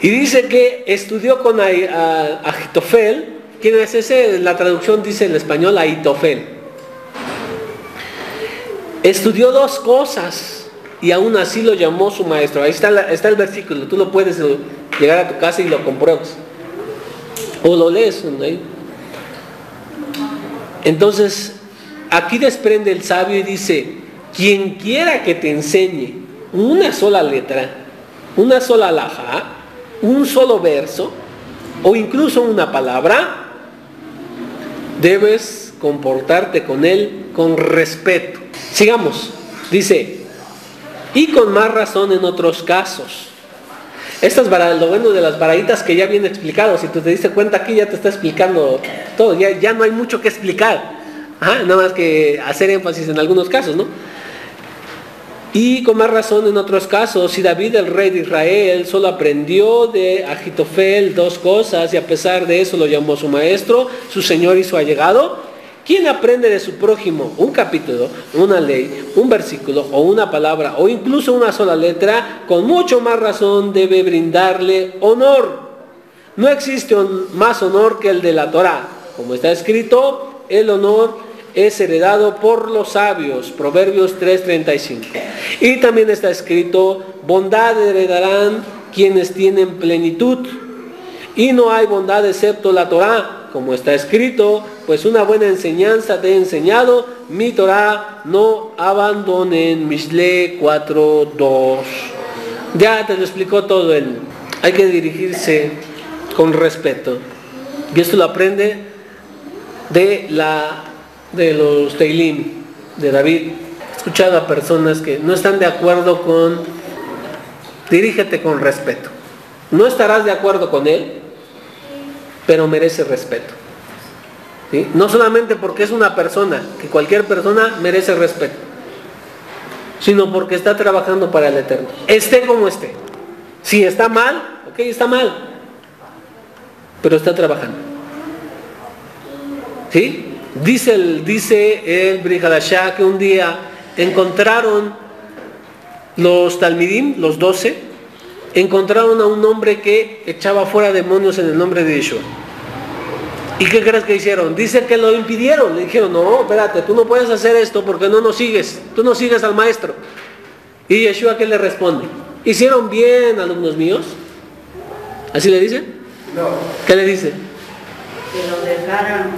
Speaker 2: Y dice que estudió con Ahitofel. ¿Quién es ese? La traducción dice en español Ahitofel. Estudió dos cosas y aún así lo llamó su maestro. Ahí está el versículo. Tú lo puedes llegar a tu casa y lo compruebas. O lo lees. ¿No? Entonces, aquí desprende el sabio y dice: quien quiera que te enseñe una sola letra, una sola alajá, un solo verso o incluso una palabra, debes comportarte con él con respeto. Sigamos. Dice: y con más razón en otros casos. Lo bueno de las barajitas que ya viene explicado. Si tú te diste cuenta, aquí ya te está explicando todo. Ya no hay mucho que explicar. Nada más que hacer énfasis en algunos casos, ¿no? Y con más razón en otros casos. Si David, el rey de Israel, solo aprendió de Ahitofel dos cosas y a pesar de eso lo llamó su maestro, su señor y su allegado, ¿quién aprende de su prójimo un capítulo, una ley, un versículo o una palabra o incluso una sola letra? Con mucho más razón debe brindarle honor. No existe más honor que el de la Torá. Como está escrito, el honor es heredado por los sabios. Proverbios 3:35. Y también está escrito: bondad heredarán quienes tienen plenitud. Y no hay bondad excepto la Torá. Como está escrito: pues una buena enseñanza te he enseñado, mi Torá no abandonen. Mishle 4:2. Ya te lo explicó todo él. Hay que dirigirse con respeto. Y esto lo aprende de los Teilim de David. He escuchado a personas que no están de acuerdo con... Dirígete con respeto. No estarás de acuerdo con él, pero merece respeto. ¿Sí? No solamente porque es una persona, que cualquier persona merece respeto, sino porque está trabajando para el Eterno. Esté como esté. Si está mal, ok, está mal, pero está trabajando. ¿Sí? Dice el Brit Hadashah que un día encontraron los Talmidim, los 12, encontraron a un hombre que echaba fuera demonios en el nombre de Yeshua. ¿Y qué crees que hicieron? Dice que lo impidieron. Le dijeron: no, espérate, tú no puedes hacer esto porque no nos sigues. Tú no sigues al maestro. ¿Y Yeshua qué le responde? ¿Hicieron bien, alumnos míos? ¿Así le dice?
Speaker 4: No.
Speaker 2: ¿Qué le dice?
Speaker 6: Que lo dejaran.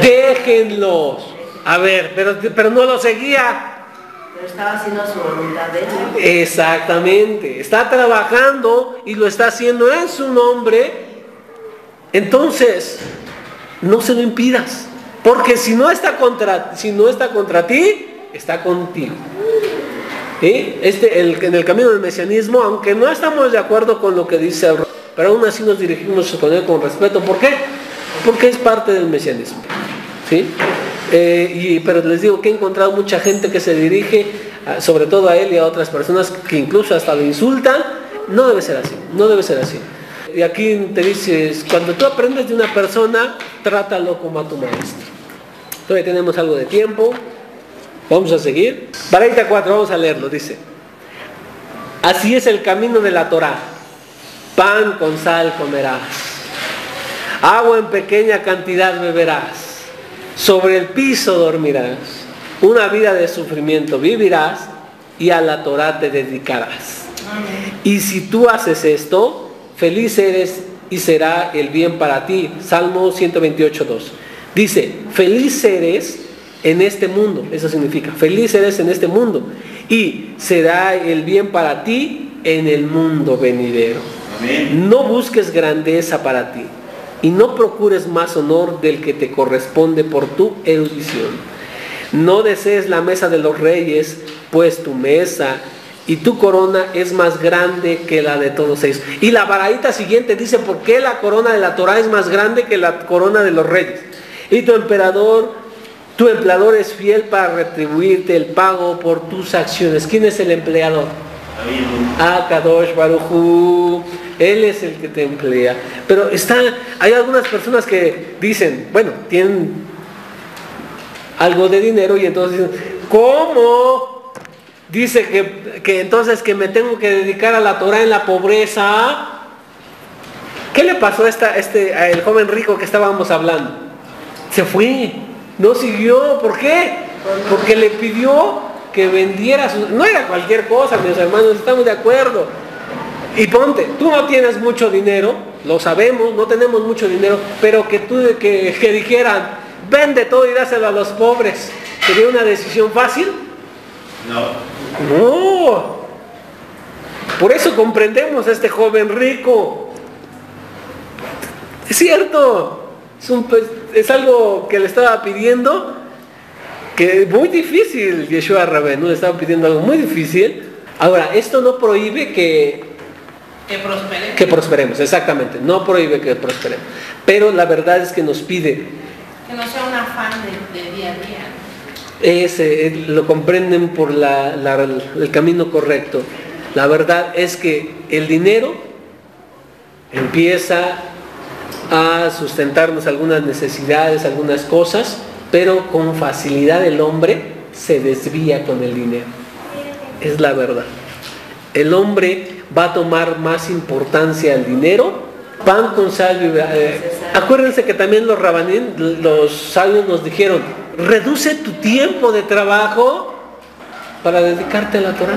Speaker 2: Déjenlos. A ver, pero no lo seguía.
Speaker 6: Pero estaba haciendo su voluntad de él.
Speaker 2: Exactamente. Está trabajando y lo está haciendo en su nombre. Entonces, no se lo impidas. Porque si no está contra ti, está contigo. En el camino del mesianismo, aunque no estamos de acuerdo con lo que dice el rey, pero aún así nos dirigimos con él con respeto. ¿Por qué? Porque es parte del mesianismo. ¿Sí? Pero les digo que he encontrado mucha gente que se dirige, sobre todo a él y a otras personas, que incluso hasta lo insultan. No debe ser así, no debe ser así. Y aquí te dices: cuando tú aprendes de una persona, trátalo como a tu maestro. Todavía tenemos algo de tiempo. Vamos a seguir. Baraita 4, vamos a leerlo. Dice: así es el camino de la Torá. Pan con sal comerás, agua en pequeña cantidad beberás, sobre el piso dormirás, una vida de sufrimiento vivirás y a la Torá te dedicarás. Y si tú haces esto, feliz eres y será el bien para ti. Salmo 128:2. Dice: feliz eres en este mundo. Eso significa: feliz eres en este mundo y será el bien para ti en el mundo venidero.
Speaker 5: Amén.
Speaker 2: No busques grandeza para ti, y no procures más honor del que te corresponde por tu erudición. No desees la mesa de los reyes, pues tu mesa y tu corona es más grande que la de todos ellos. Y la baraíta siguiente dice, ¿por qué la corona de la Torah es más grande que la corona de los reyes? Y tu empleador es fiel para retribuirte el pago por tus acciones. ¿Quién es el empleador? Kadosh Baruj Hu. Él es el que te emplea. Pero hay algunas personas que dicen, bueno, tienen algo de dinero y entonces dicen, ¿cómo? Dice que entonces que me tengo que dedicar a la Torah en la pobreza. ¿Qué le pasó a el joven rico que estábamos hablando? Se fue, no siguió. ¿Por qué? Porque le pidió que vendiera no era cualquier cosa, mis hermanos, estamos de acuerdo. Y ponte, tú no tienes mucho dinero, lo sabemos, no tenemos mucho dinero, pero que dijeran, vende todo y dáselo a los pobres, ¿sería una decisión fácil? No. Por eso comprendemos a este joven rico. Es cierto, es algo que le estaba pidiendo, que muy difícil. Yeshua Rabbeinu le estaba pidiendo algo muy difícil. Ahora, esto no prohíbe que prosperemos, exactamente, no prohíbe que prosperemos, pero la verdad es que nos pide
Speaker 3: que no sea un afán de día a día.
Speaker 2: Lo comprenden por el camino correcto. La verdad es que el dinero empieza a sustentarnos algunas necesidades, algunas cosas, pero con facilidad el hombre se desvía con el dinero. Es la verdad. El hombre va a tomar más importancia al dinero. Pan con sal. Acuérdense que también los sabios nos dijeron, reduce tu tiempo de trabajo para dedicarte a la Torah.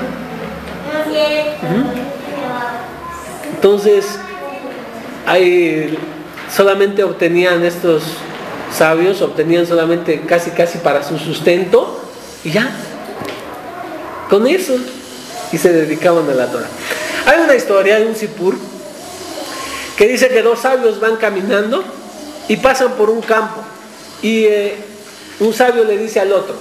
Speaker 2: Entonces, solamente obtenían estos sabios, solamente casi para su sustento, y ya, con eso, y se dedicaban a la Torah. Hay una historia de un sipur que dice que dos sabios van caminando y pasan por un campo, y un sabio le dice al otro,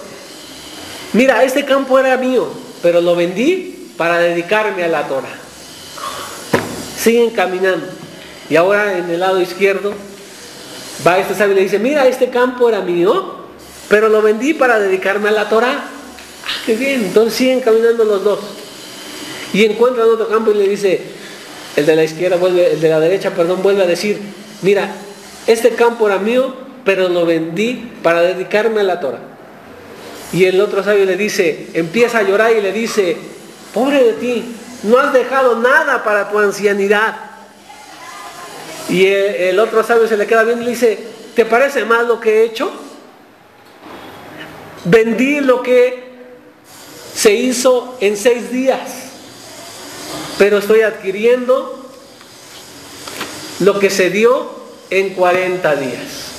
Speaker 2: mira, este campo era mío, pero lo vendí para dedicarme a la Torah. Siguen caminando, y ahora en el lado izquierdo va este sabio y le dice, mira, este campo era mío, pero lo vendí para dedicarme a la Torah. Qué bien. Entonces siguen caminando los dos y encuentran otro campo y le dice, el de la derecha vuelve a decir, mira, este campo era mío, pero lo vendí para dedicarme a la Torah. Y el otro sabio le dice, empieza a llorar y le dice, pobre de ti, no has dejado nada para tu ancianidad. Y el otro sabio se le queda viendo y le dice, ¿te parece mal lo que he hecho? Vendí lo que se hizo en 6 días, pero estoy adquiriendo lo que se dio en 40 días.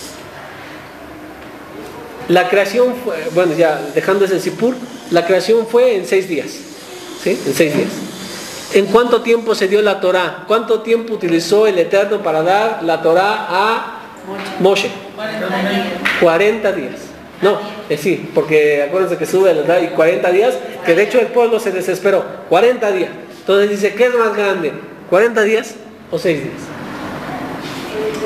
Speaker 2: La creación fue, bueno, ya dejando ese sipur, la creación fue en 6 días, ¿sí? En 6 días. ¿En cuánto tiempo se dio la Torah? ¿Cuánto tiempo utilizó el Eterno para dar la Torah a Moshe? 40 días. No, sí, porque acuérdense que sube la y 40 días, que de hecho el pueblo se desesperó. 40 días. Entonces dice, ¿qué es más grande? ¿40 días o 6 días?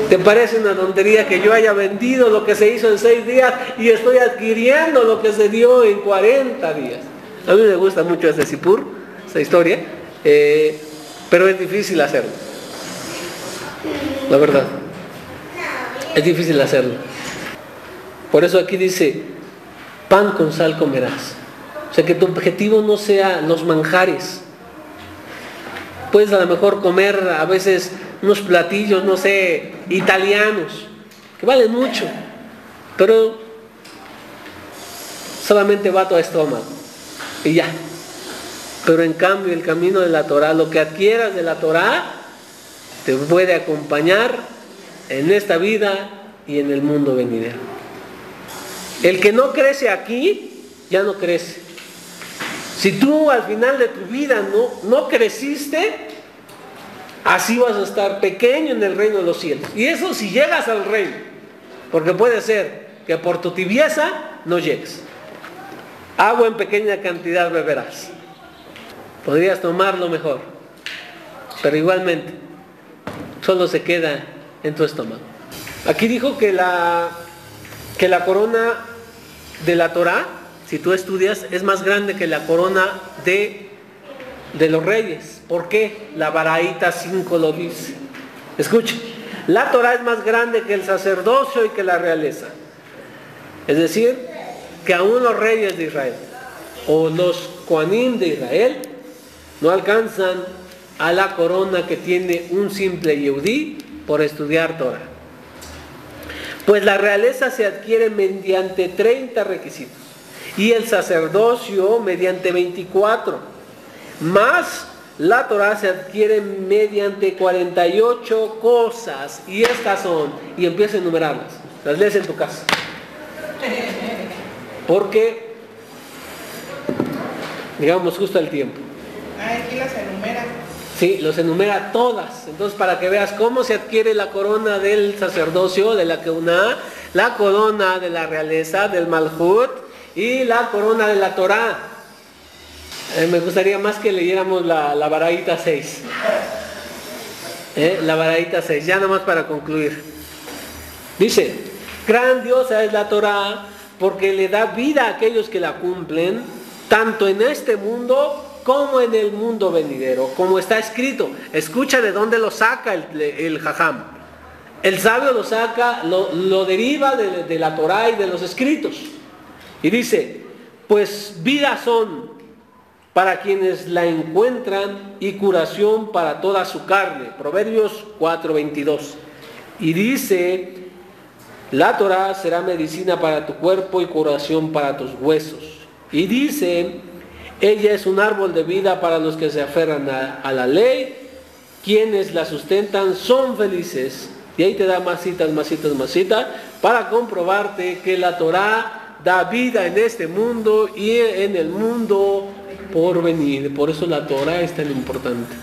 Speaker 2: ¿Te parece una tontería que yo haya vendido lo que se hizo en 6 días y estoy adquiriendo lo que se dio en 40 días? A mí me gusta mucho ese sipur, esa historia, pero es difícil hacerlo. La verdad, es difícil hacerlo. Por eso aquí dice, pan con sal comerás. O sea, que tu objetivo no sea los manjares. Puedes a lo mejor comer a veces unos platillos, no sé, italianos, que valen mucho, pero solamente va a tu estómago y ya. Pero en cambio el camino de la Torah, lo que adquieras de la Torah, te puede acompañar en esta vida y en el mundo venidero. El que no crece aquí, ya no crece. Si tú al final de tu vida no creciste, así vas a estar pequeño en el reino de los cielos. Y eso si llegas al reino, porque puede ser que por tu tibieza no llegues. Agua en pequeña cantidad beberás. Podrías tomarlo mejor, pero igualmente solo se queda en tu estómago. Aquí dijo que la corona de la Torá, si tú estudias, es más grande que la corona de los reyes. ¿Por qué? La Baraita 5 lo dice. Escuchen, la Torá es más grande que el sacerdocio y que la realeza. Es decir, que aún los reyes de Israel o los Kohanim de Israel no alcanzan a la corona que tiene un simple Yehudí por estudiar Torah. Pues la realeza se adquiere mediante 30 requisitos y el sacerdocio mediante 24, más la Torah se adquiere mediante 48 cosas, y estas son, y empieza a enumerarlas, las lees en tu casa, porque digamos justo el tiempo.
Speaker 3: Aquí las enumera.
Speaker 2: Sí, los enumera todas. Entonces, para que veas cómo se adquiere la corona del sacerdocio, de la Keuná, la corona de la realeza, del Malhut, y la corona de la Torá. Me gustaría más que leyéramos la Baraita 6. La Baraita 6, ya nomás para concluir. Dice, grandiosa es la Torá porque le da vida a aquellos que la cumplen, tanto en este mundo como en el mundo venidero, como está escrito. Escucha de dónde lo saca el Jajam. El sabio lo saca, lo deriva de la Torá y de los escritos. Y dice, pues vida son para quienes la encuentran y curación para toda su carne. Proverbios 4:22. Y dice, la Torá será medicina para tu cuerpo y curación para tus huesos. Y dice, ella es un árbol de vida para los que se aferran a la ley. Quienes la sustentan son felices. Y ahí te da más citas, para comprobarte que la Torá da vida en este mundo y en el mundo por venir. Por eso la Torá es tan importante.